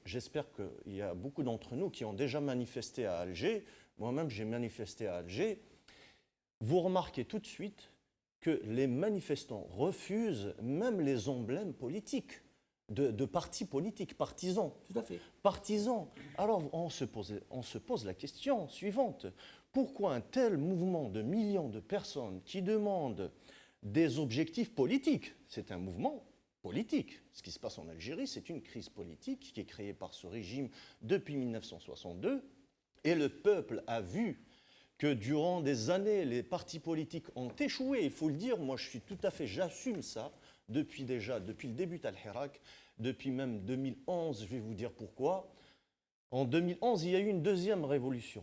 j'espère qu'il y a beaucoup d'entre nous qui ont déjà manifesté à Alger, moi-même j'ai manifesté à Alger, vous remarquez tout de suite que les manifestants refusent même les emblèmes politiques. de partis politiques, partisans. Tout à fait. Partisans. Alors on se pose la question suivante. Pourquoi un tel mouvement de millions de personnes qui demandent des objectifs politiques? C'est un mouvement politique. Ce qui se passe en Algérie, c'est une crise politique qui est créée par ce régime depuis 1962. Et le peuple a vu que durant des années, les partis politiques ont échoué. Il faut le dire, moi j'assume ça depuis le début d'Al-Hirak, depuis même 2011, je vais vous dire pourquoi. En 2011, il y a eu une deuxième révolution.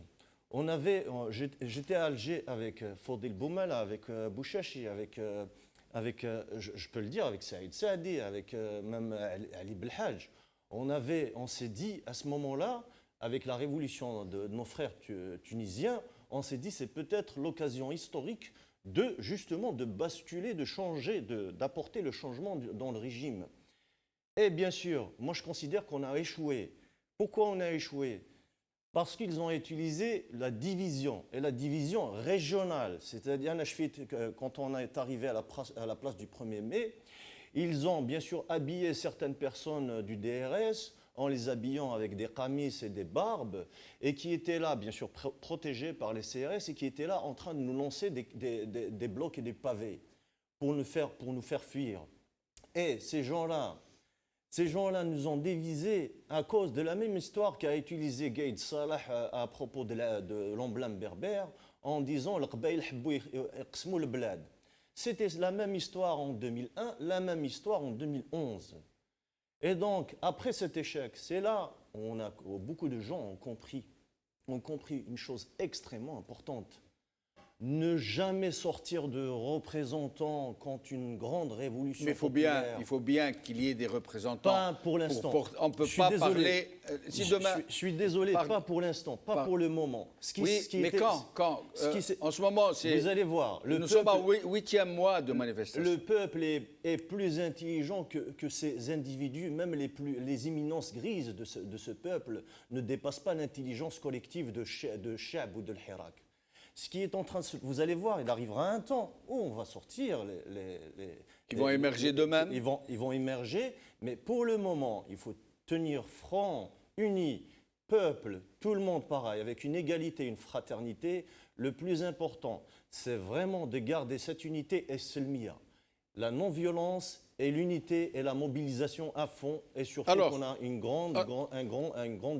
J'étais à Alger avec Fodil Boumela, avec Bouchachi, je peux le dire, avec Saïd Saadi, avec même Ali Belhaj. On s'est dit à ce moment-là, avec la révolution de nos frères tunisiens, on s'est dit c'est peut-être l'occasion historique justement de basculer, de changer, d'apporter le changement dans le régime. Et bien sûr, moi je considère qu'on a échoué. Pourquoi on a échoué? Parce qu'ils ont utilisé la division, et la division régionale. C'est-à-dire, quand on est arrivé à la place du 1er mai, ils ont bien sûr habillé certaines personnes du DRS en les habillant avec des qamis et des barbes, et qui étaient là, bien sûr, protégés par les CRS, et qui étaient là en train de nous lancer des blocs et des pavés pour nous faire fuir. Et ces gens-là nous ont dévisés à cause de la même histoire qu'a utilisé Gaïd Salah à propos de l'emblème berbère, en disant « l'qbaïl habou yaqsmou le blad ». C'était la même histoire en 2001, la même histoire en 2011. Et donc, après cet échec, c'est là où beaucoup de gens ont compris une chose extrêmement importante. Ne jamais sortir de représentants quand une grande révolution. Mais il faut bien qu'il y ait des représentants. Pas pour l'instant. On ne peut pas parler. Je suis désolé, pas pour l'instant, pas pour le moment. En ce moment, vous allez voir. Nous sommes au 8e mois de manifestation. Le peuple est plus intelligent que ces individus, même les éminences grises de ce peuple ne dépassent pas l'intelligence collective de Chab ou de l'Hirak. Ce qui est en train de vous allez voir, il arrivera un temps où on va sortir Ils vont émerger d'eux-mêmes. Ils vont émerger, mais pour le moment, il faut tenir front, uni, peuple, tout le monde pareil, avec une égalité, une fraternité. Le plus important, c'est vraiment de garder cette unité et selmia. La non-violence et l'unité et la mobilisation à fond, et surtout qu'on a une grande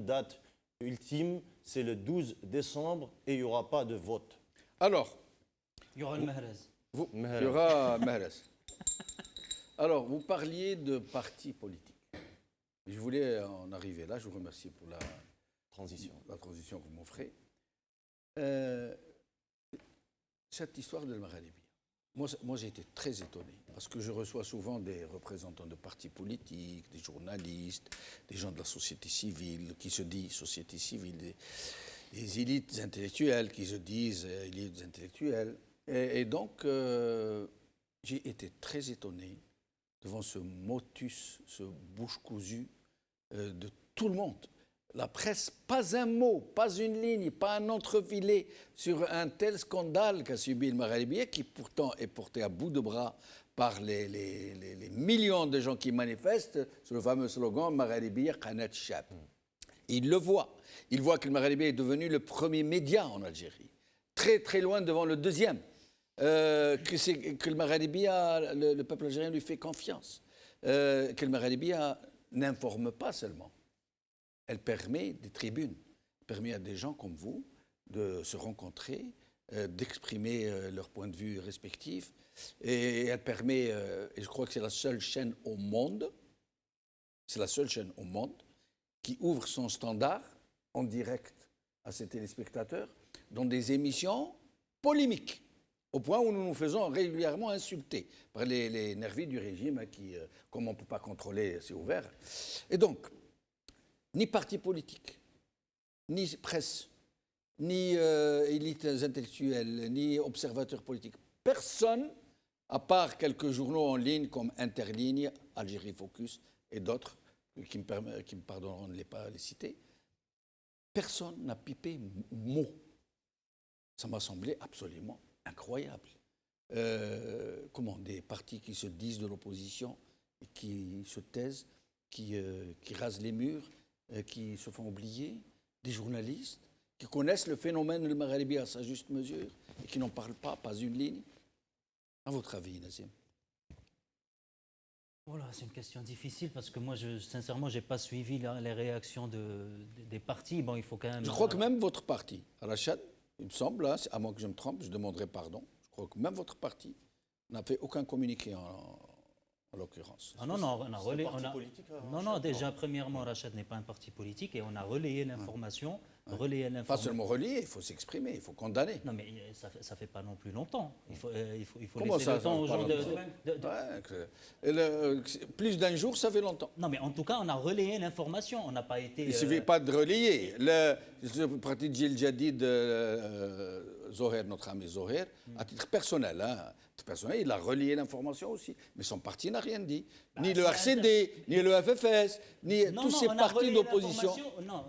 date ultime, c'est le 12 décembre et il n'y aura pas de vote. Alors, il y aura le Mahrez. Il y aura Mahrez. Alors, vous parliez de partis politiques. Je voulais en arriver là. Je vous remercie pour la transition que vous m'offrez. Cette histoire de Al-Maghribi, moi j'ai été très étonné parce que je reçois souvent des représentants de partis politiques, des journalistes, des gens de la société civile qui se disent société civile, des élites intellectuelles qui se disent élites intellectuelles. Et donc, j'ai été très étonné devant ce motus, ce bouche cousue de tout le monde. La presse, pas un mot, pas une ligne, pas un entrefilet sur un tel scandale qu'a subi le Maghribi, qui pourtant est porté à bout de bras par les millions de gens qui manifestent sur le fameux slogan Maghribi Qanat Shab. Il le voit. Il voit que le Maghribi est devenu le premier média en Algérie, très très loin devant le deuxième. Que le Maghribi, le peuple algérien lui fait confiance. Que le Maghribi n'informe pas seulement. Elle permet des tribunes, elle permet à des gens comme vous de se rencontrer, d'exprimer leur point de vue respectif. Et elle permet, et je crois que c'est la seule chaîne au monde, qui ouvre son standard en direct à ses téléspectateurs dans des émissions polémiques, au point où nous nous faisons régulièrement insulter par les nervis du régime qui, comme on ne peut pas contrôler, c'est ouvert. Et donc, ni partis politiques, ni presse, ni élites intellectuelles, ni observateurs politiques. Personne, à part quelques journaux en ligne comme Interligne, Algérie Focus et d'autres, qui me pardonneront de ne pas les citer, personne n'a pipé mot. Ça m'a semblé absolument incroyable. Comment des partis qui se disent de l'opposition et qui se taisent qui rasent les murs, qui se font oublier, des journalistes qui connaissent le phénomène du Magharibi à sa juste mesure et qui n'en parlent pas une ligne. À votre avis, Nazim? Voilà, c'est une question difficile parce que moi, sincèrement, je n'ai pas suivi les réactions des partis. Bon, il faut quand même. Je crois que même votre parti, Rachad, il me semble, hein, à moins que je me trompe, je demanderai pardon, je crois que même votre parti n'a fait aucun communiqué en l'occurrence. Ah non, non, on a relayé. Non, non, déjà, non. Premièrement, Rachad n'est pas un parti politique et on a relayé l'information. Pas seulement relier, il faut s'exprimer, il faut condamner. Non, mais ça ne fait pas non plus longtemps. Il faut Comment laisser ça, le temps aux ça gens fait pas longtemps? Plus d'un jour, ça fait longtemps. Non, mais en tout cas, on a relayé l'information. On n'a pas été. Il ne suffit pas de relayer. Le parti de Gil Jadid, Zoher, notre ami Zoher, à titre personnel, il a relayé l'information aussi. Mais son parti n'a rien dit. Ni le RCD, ni le FFS, ni tous ces partis d'opposition. Non,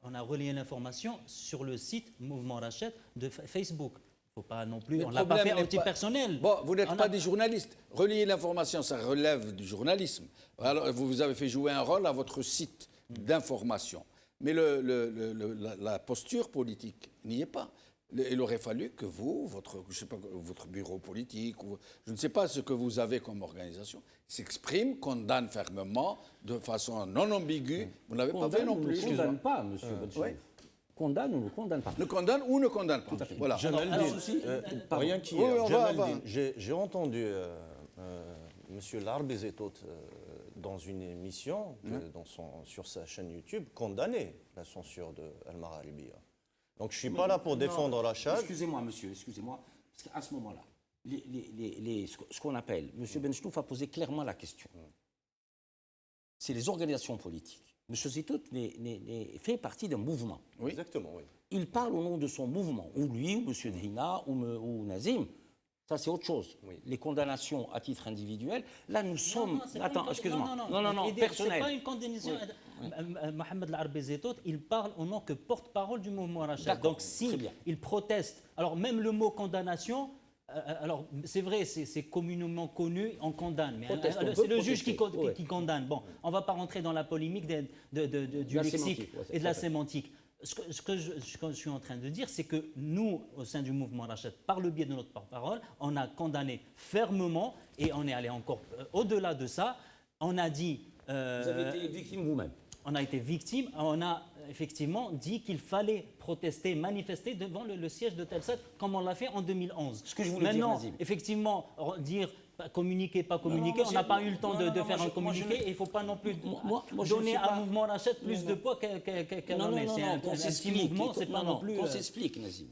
on a relayé l'information sur le site Mouvement Rachad de Facebook. Il ne faut pas non plus. On ne l'a pas fait anti-personnel. Bon, vous n'êtes pas des journalistes. Relayer l'information, ça relève du journalisme. Alors, vous avez fait jouer un rôle à votre site d'information. Mais la posture politique n'y est pas. Il aurait fallu que vous, votre bureau politique, ou je ne sais pas ce que vous avez comme organisation, s'exprime, condamne fermement, de façon non ambiguë. Vous n'avez pas fait non plus. Ne condamne pas, monsieur Benchelouf. Condamne ou ne condamne pas. Ne condamne ou ne condamne pas. Tout à fait. Voilà. Rien qu'hier, j'ai entendu M. Larbezetot dans une émission sur sa chaîne YouTube condamner la censure de Al-Magharibiya. Donc je ne suis pas là pour défendre Rachad. Excusez-moi, monsieur, excusez-moi. Parce qu'à ce moment-là, ce qu'on appelle, monsieur Benchelouf a posé clairement la question. C'est les organisations politiques. Monsieur Zitout fait partie d'un mouvement. Oui. Exactement, oui. Il parle au nom de son mouvement, ou lui, ou monsieur Drina, ou Nazim. Ça, c'est autre chose. Oui. Les condamnations à titre individuel, là, nous sommes... Attends, excuse-moi. Non, personnel. Ce n'est pas une condamnation. Oui. Mohamed Larbezetot, il parle au nom que porte-parole du mouvement Rachad. Donc, si il proteste, alors même le mot condamnation... Alors, c'est vrai, c'est communément connu, on condamne, mais c'est le juge qui condamne. Bon, on ne va pas rentrer dans la polémique du lexique et de la sémantique. Ce que je suis en train de dire, c'est que nous, au sein du mouvement Rachad, par le biais de notre porte-parole, on a condamné fermement et on est allé encore au-delà de ça. On a dit... Vous avez été victime vous-même. On a été victime, on a effectivement dit qu'il fallait protester, manifester devant le siège de Telsat, comme on l'a fait en 2011. Ce que je voulais Maintenant, dire, effectivement, dire communiquer, pas communiquer, on n'a pas eu le temps de faire un communiqué et il ne faut pas non plus donner à un mouvement Rachad plus de poids qu'un homme. C'est un petit mouvement, c'est pas non plus... Qu'on s'explique, Nazim.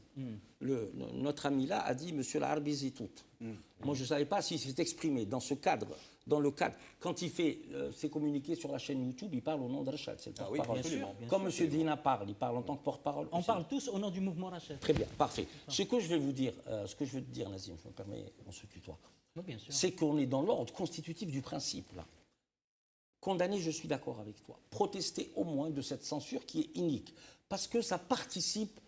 Notre ami là a dit, monsieur Larbezetot. Moi, je ne savais pas s'il s'est exprimé dans ce cadre. Dans le cadre, quand il fait ses communiqués sur la chaîne YouTube, il parle au nom de Rachad. Oui, bien sûr. Comme M. Dina parle, il parle en tant que porte-parole. On parle tous au nom du mouvement Rachad. Très bien, parfait. Ce que je vais vous dire, Nazim, je me permets, on se tutoie, c'est qu'on est dans l'ordre constitutif du principe, là. Condamner, je suis d'accord avec toi. Protester au moins de cette censure qui est inique. Parce que ça participe...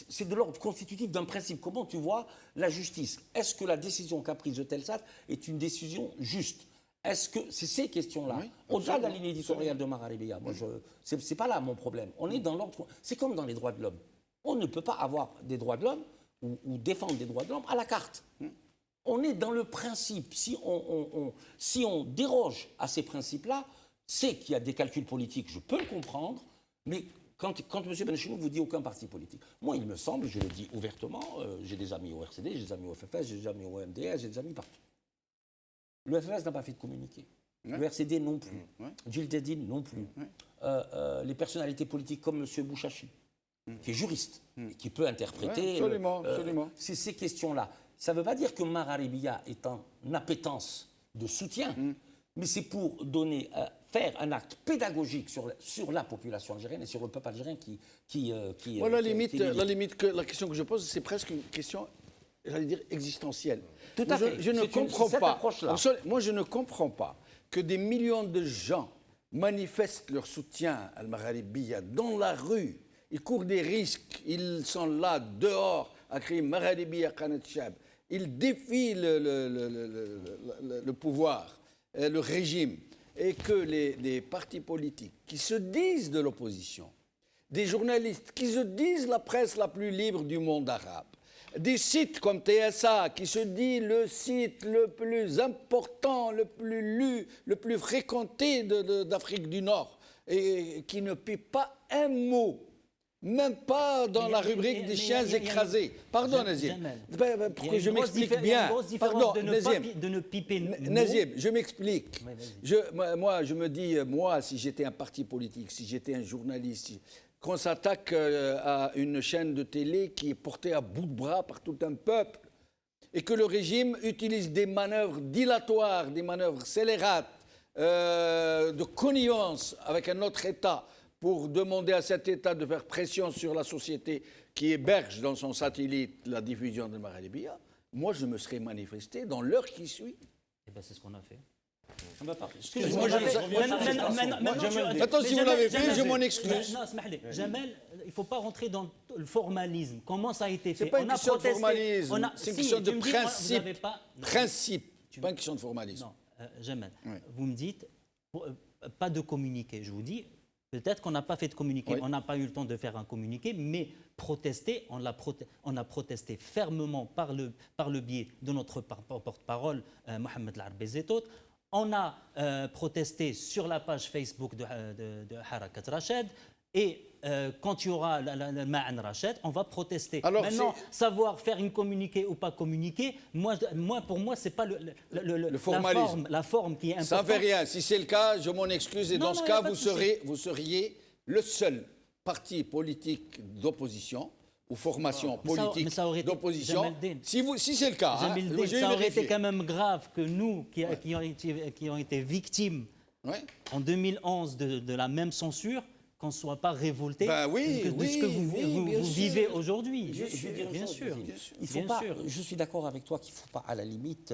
c'est de l'ordre constitutif d'un principe. Comment tu vois la justice? Est-ce que la décision qu'a prise de Telsat est une décision juste? Est-ce que c'est ces questions-là, oui, au-delà de la ligne éditoriale de Magharibiya, moi c'est pas là mon problème. On est dans l'ordre. C'est comme dans les droits de l'homme. On ne peut pas avoir des droits de l'homme ou défendre des droits de l'homme à la carte. On est dans le principe. Si on déroge à ces principes-là, c'est qu'il y a des calculs politiques. Je peux le comprendre, mais quand M. Benchelouf vous dit aucun parti politique, moi, il me semble, je le dis ouvertement, j'ai des amis au RCD, j'ai des amis au FFS, j'ai des amis au MDS, j'ai des amis partout. Le FFS n'a pas fait de communiqué. Ouais. Le RCD non plus. Gil Jadid non plus. Les personnalités politiques comme M. Bouchachi, qui est juriste, et qui peut interpréter absolument. Ces questions-là. Ça ne veut pas dire que Magharibiya est en appétence de soutien, mais c'est pour faire un acte pédagogique sur la population algérienne et sur le peuple algérien la question que je pose, c'est presque une question, j'allais dire, existentielle. Tout à fait. Je ne comprends pas. Moi, je ne comprends pas que des millions de gens manifestent leur soutien à Magharibiya dans la rue. Ils courent des risques. Ils sont là, dehors, à crier Magharibiya Qanat Shab. Ils défient le pouvoir, le régime. est que les partis politiques qui se disent de l'opposition, des journalistes qui se disent la presse la plus libre du monde arabe, des sites comme TSA qui se dit le site le plus important, le plus lu, le plus fréquenté d'Afrique du Nord, et qui ne paie pas un mot, même pas dans la rubrique des chiens écrasés. Pardon, Nazim. Pour que je m'explique bien. Pardon, de ne piper Nazim, je m'explique. Moi, je me dis, moi, si j'étais un parti politique, si j'étais un journaliste, qu'on s'attaque à une chaîne de télé qui est portée à bout de bras par tout un peuple, et que le régime utilise des manœuvres dilatoires, des manœuvres scélérates, de connivence avec un autre État pour demander à cet État de faire pression sur la société qui héberge dans son satellite la diffusion de Maralibia, moi je me serais manifesté dans l'heure qui suit. Eh ben, c'est ce qu'on a fait. Maintenant, si vous l'avez fait, je m'en excuse. Non, Jamel, il ne faut pas rentrer dans le formalisme. Comment ça a été fait? C'est pas une question de formalisme, c'est une question de principe. Principe, pas une question de formalisme. Non, Jamel, vous me dites, pas de communiqué. Je vous dis, peut-être qu'on n'a pas fait de communiqué, on n'a pas eu le temps de faire un communiqué, mais protester, on a protesté fermement par le biais de notre porte-parole, Mohamed Larbezetout. On a protesté sur la page Facebook de Harakat Rached. Et quand il y aura le Ma'an Rached, on va protester. Alors, maintenant, savoir faire une communiqué ou pas communiquer, pour moi, ce n'est pas le formalisme. La forme qui est importante. Ça ne fait rien. Si c'est le cas, je m'en excuse. Et dans ce cas, vous seriez le seul parti politique d'opposition ou formation politique d'opposition. Si c'est le cas, ça aurait été quand même grave que nous, qui ont été victimes en 2011 de la même censure, qu'on ne soit pas révolté de ce que vous vivez aujourd'hui. Bien sûr. Je suis d'accord avec toi qu'il ne faut pas, à la limite,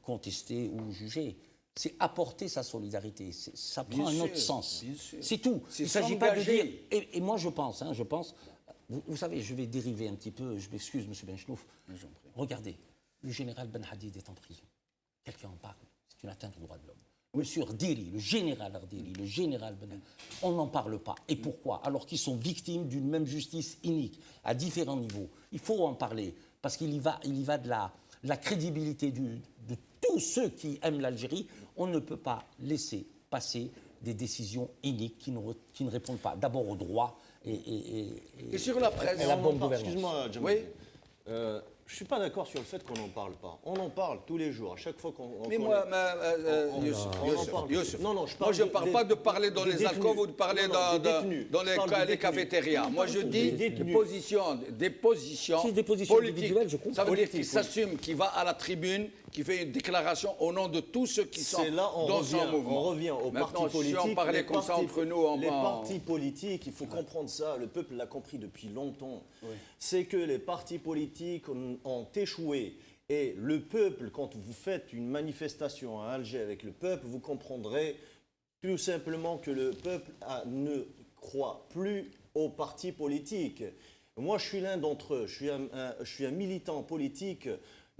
contester ou juger. C'est apporter sa solidarité. Ça prend un autre sens. C'est tout. Il ne s'agit pas de dire... Et moi, je pense... Vous savez, je vais dériver un petit peu. Je m'excuse, M. Benchnouf. Regardez, le général Ben Hadid est en prison. Quelqu'un en parle. C'est une atteinte aux droits de l'homme. Monsieur Ardiri, le général Ardiri, le général Ben, on n'en parle pas. Et pourquoi? Alors qu'ils sont victimes d'une même justice inique, à différents niveaux. Il faut en parler, parce qu'il y va de la crédibilité de tous ceux qui aiment l'Algérie. On ne peut pas laisser passer des décisions iniques qui ne répondent pas d'abord au droit et sur la presse. Et la bonne gouvernance. Excuse-moi, Jamal. Je ne suis pas d'accord sur le fait qu'on n'en parle pas. On en parle tous les jours, à chaque fois qu'on... Mais moi, Youssef, moi je ne parle pas de parler dans les alcôves ou de parler dans les cafétérias. Moi je dis des positions politiques. Ça veut dire qu'il s'assume, qu'il va à la tribune, qui fait une déclaration au nom de tous ceux qui sont dans son mouvement. On revient aux partis politiques. Si on parlait comme ça entre nous... Les partis politiques, il faut comprendre ça, le peuple l'a compris depuis longtemps. C'est que les partis politiques ont échoué. Et le peuple, quand vous faites une manifestation à Alger avec le peuple, vous comprendrez tout simplement que le peuple ne croit plus aux partis politiques. Moi, je suis l'un d'entre eux. Je suis un militant politique.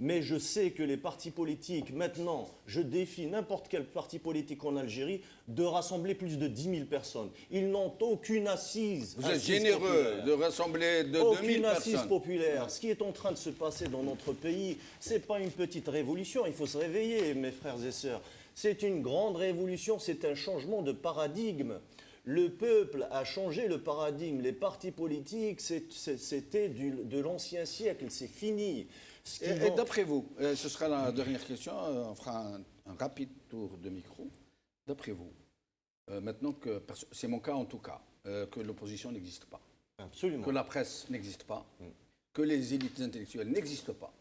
Mais je sais que les partis politiques, maintenant, je défie n'importe quel parti politique en Algérie de rassembler plus de 10 000 personnes. Ils n'ont aucune assise. Vous êtes généreux de rassembler de 2 000 personnes. Aucune assise populaire. Ce qui est en train de se passer dans notre pays, ce n'est pas une petite révolution. Il faut se réveiller, mes frères et sœurs. C'est une grande révolution, c'est un changement de paradigme. Le peuple a changé le paradigme. Les partis politiques, c'était de l'ancien siècle, c'est fini. Et d'après vous, ce sera la dernière question, on fera un rapide tour de micro. D'après vous, maintenant que, c'est mon cas en tout cas, que l'opposition n'existe pas, absolument, que la presse n'existe pas, que les élites intellectuelles n'existent pas,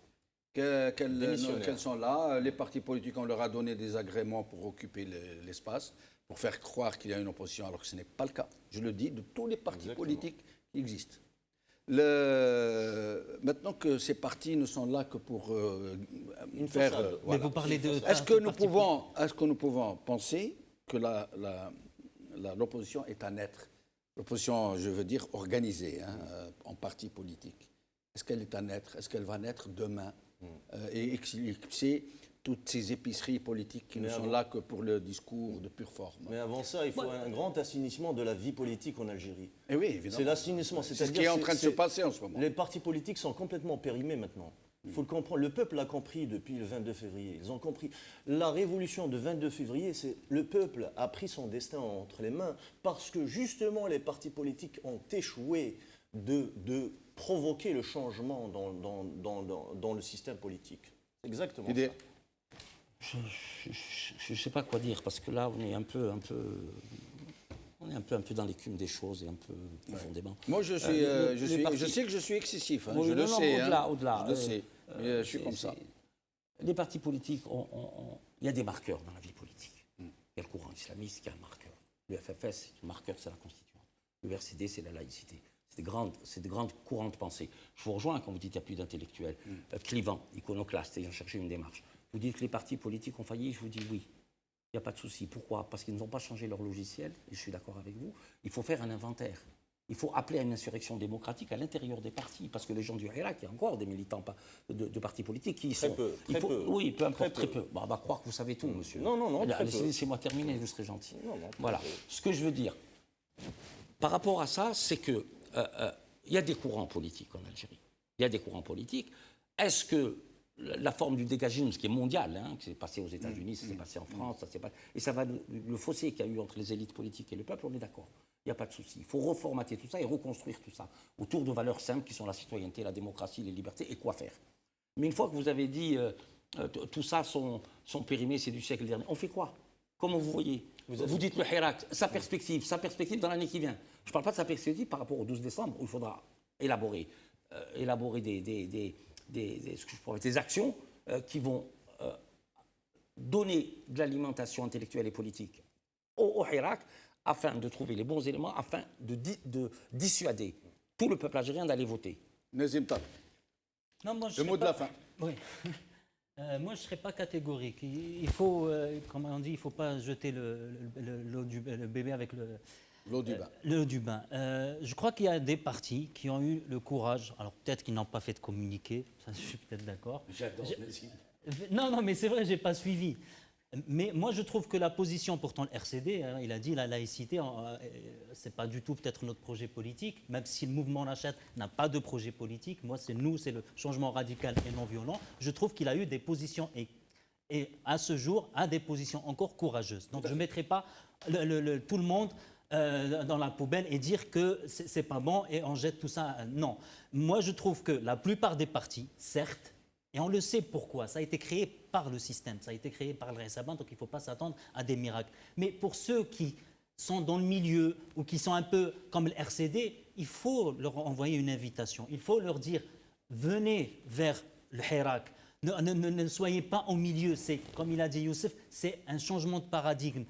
qu'elles sont là, les partis politiques, on leur a donné des agréments pour occuper l'espace, pour faire croire qu'il y a une opposition, alors que ce n'est pas le cas. Je le dis de tous les partis politiques qui existent. Maintenant que ces partis ne sont là que pour faire... Mais vous parlez de... Est-ce que nous pouvons penser que l'opposition est un être, l'opposition, je veux dire, organisée, en parti politique, est-ce qu'elle est un être, est-ce qu'elle va naître demain et éclipser toutes ces épiceries politiques qui ne Mais sont avant- là que pour le discours de pure forme. Mais avant ça, il faut un grand assainissement de la vie politique en Algérie. Et oui, évidemment. C'est l'assainissement. C'est ce qui est en train de se passer en ce moment. Les partis politiques sont complètement périmés maintenant. Il faut le comprendre. Le peuple l'a compris depuis le 22 février. Ils ont compris. La révolution de 22 février, c'est le peuple a pris son destin entre les mains parce que justement les partis politiques ont échoué de provoquer le changement dans le système politique. C'est exactement ça. Idée. Je ne sais pas quoi dire, parce que là, on est un peu dans l'écume des choses et un peu profondément. Moi, je sais que je suis excessif, hein, Oui, je le sais. Au-delà. Je le sais, mais je suis comme ça. Les partis politiques, il y a des marqueurs dans la vie politique. Il y a le courant islamiste qui a un marqueur. Le FFS, c'est un marqueur, c'est la Constitution. Le RCD, c'est la laïcité. C'est des grandes courants de pensée. Je vous rejoins quand vous dites qu'il n'y a plus d'intellectuels. Clivant, iconoclaste, ayant cherché une démarche. Vous dites que les partis politiques ont failli, je vous dis oui. Il n'y a pas de souci. Pourquoi? Parce qu'ils n'ont pas changé leur logiciel, et je suis d'accord avec vous. Il faut faire un inventaire. Il faut appeler à une insurrection démocratique à l'intérieur des partis, parce que les gens du Hirak, il y a encore des militants de partis politiques qui Très sont... peu, très peu. Oui, peu importe, Très très peu. Bon, on va croire que vous savez tout, monsieur. Non, très peu. Laissez-moi terminer, vous serez gentil. Non, très Voilà. peu. Ce que je veux dire, par rapport à ça, c'est que il y a des courants politiques en Algérie. Il y a des courants politiques. Est-ce que la forme du dégagisme, ce qui est mondial, hein, qui s'est passé aux États-Unis, ça s'est passé en France, et ça va le fossé qu'il y a eu entre les élites politiques et le peuple, on est d'accord. Il n'y a pas de souci. Il faut reformater tout ça et reconstruire tout ça autour de valeurs simples qui sont la citoyenneté, la démocratie, les libertés, et quoi faire. Mais une fois que vous avez dit tout ça sont périmés, c'est du siècle dernier, on fait quoi? Comment vous voyez? Vous dites le Hirak, sa perspective dans l'année qui vient. Je ne parle pas de sa perspective par rapport au 12 décembre, où il faudra élaborer des actions qui vont donner de l'alimentation intellectuelle et politique au Hirak, afin de trouver les bons éléments, afin de dissuader tout le peuple algérien d'aller voter. Nazim Taleb, Non, moi, le mot de la fin. Oui. Moi, je ne serais pas catégorique. Il faut, comme on dit, il ne faut pas jeter le bébé avec L'eau du bain. le du bain. Je crois qu'il y a des partis qui ont eu le courage, alors peut-être qu'ils n'ont pas fait de communiqué, ça je suis peut-être d'accord. J'adore Nazim. Non, mais c'est vrai, je n'ai pas suivi. Mais moi, je trouve que la position, pourtant, le RCD, hein, il a dit la laïcité, c'est pas du tout peut-être notre projet politique, même si le mouvement Nachat n'a pas de projet politique. Moi, c'est le changement radical et non violent. Je trouve qu'il a eu des positions et à ce jour, a des positions encore courageuses. Donc, je ne mettrai pas tout le monde dans la poubelle et dire que c'est pas bon et on jette tout ça. Non. Moi, je trouve que la plupart des partis, certes, et on le sait pourquoi. Ça a été créé par le système, ça a été créé par le Ressaban, donc il ne faut pas s'attendre à des miracles. Mais pour ceux qui sont dans le milieu ou qui sont un peu comme le RCD, il faut leur envoyer une invitation. Il faut leur dire, venez vers le Hirak. Ne soyez pas au milieu. C'est, comme il a dit Youssef, c'est un changement de paradigme.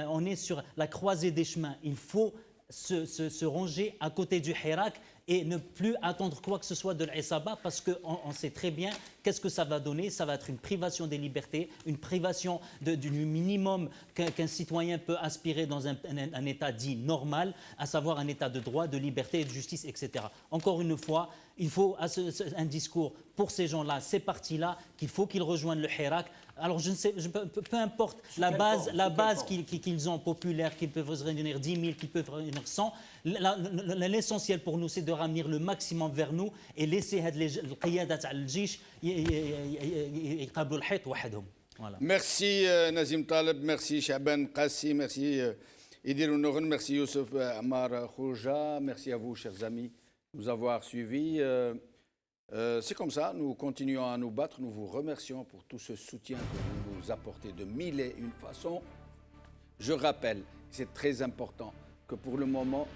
On est sur la croisée des chemins. Il faut se ranger à côté du Hirak et ne plus attendre quoi que ce soit de l'Issaba parce qu'on sait très bien qu'est-ce que ça va donner. Ça va être une privation des libertés, une privation du minimum qu'un citoyen peut aspirer dans un État dit normal, à savoir un État de droit, de liberté et de justice, etc. Encore une fois, il faut un discours pour ces gens-là, ces partis-là, qu'il faut qu'ils rejoignent le Hirak. Alors, je ne sais, peu importe la base qu'ils ont populaire, qu'ils peuvent réunir 10 000, qu'ils peuvent réunir 100, l'essentiel pour nous, c'est de ramener le maximum vers nous et laisser les qiyadat al-jish يقابلوا الحيط وحدهم. Voilà. Merci Nazim Taleb, merci Chaban Qassi, merci Idir Nouren, merci Youssef Ammar Khouja, merci à vous chers amis de nous avoir suivis. C'est comme ça, nous continuons à nous battre, nous vous remercions pour tout ce soutien que vous nous apportez de mille et une façons. Je rappelle, c'est très important que pour le moment,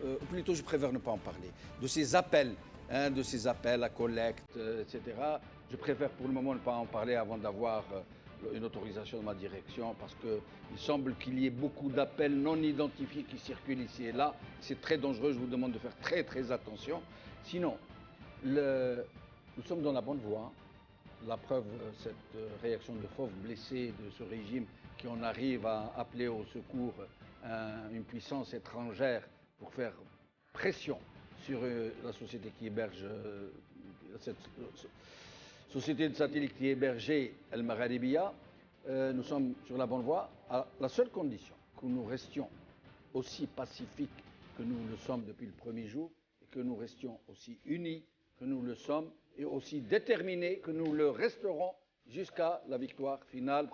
ou plutôt je préfère ne pas en parler, de ces appels à collecte, etc. Je préfère pour le moment ne pas en parler avant d'avoir une autorisation de ma direction parce qu'il semble qu'il y ait beaucoup d'appels non identifiés qui circulent ici et là. C'est très dangereux, je vous demande de faire très très attention. Sinon, nous sommes dans la bonne voie. La preuve, cette réaction de fauves blessés de ce régime qui en arrive à appeler au secours une puissance étrangère pour faire pression sur la société qui héberge société de satellite qui hébergeait El Maghribia, nous sommes sur la bonne voie, à la seule condition que nous restions aussi pacifiques que nous le sommes depuis le premier jour, et que nous restions aussi unis que nous le sommes, et aussi déterminés que nous le resterons jusqu'à la victoire finale.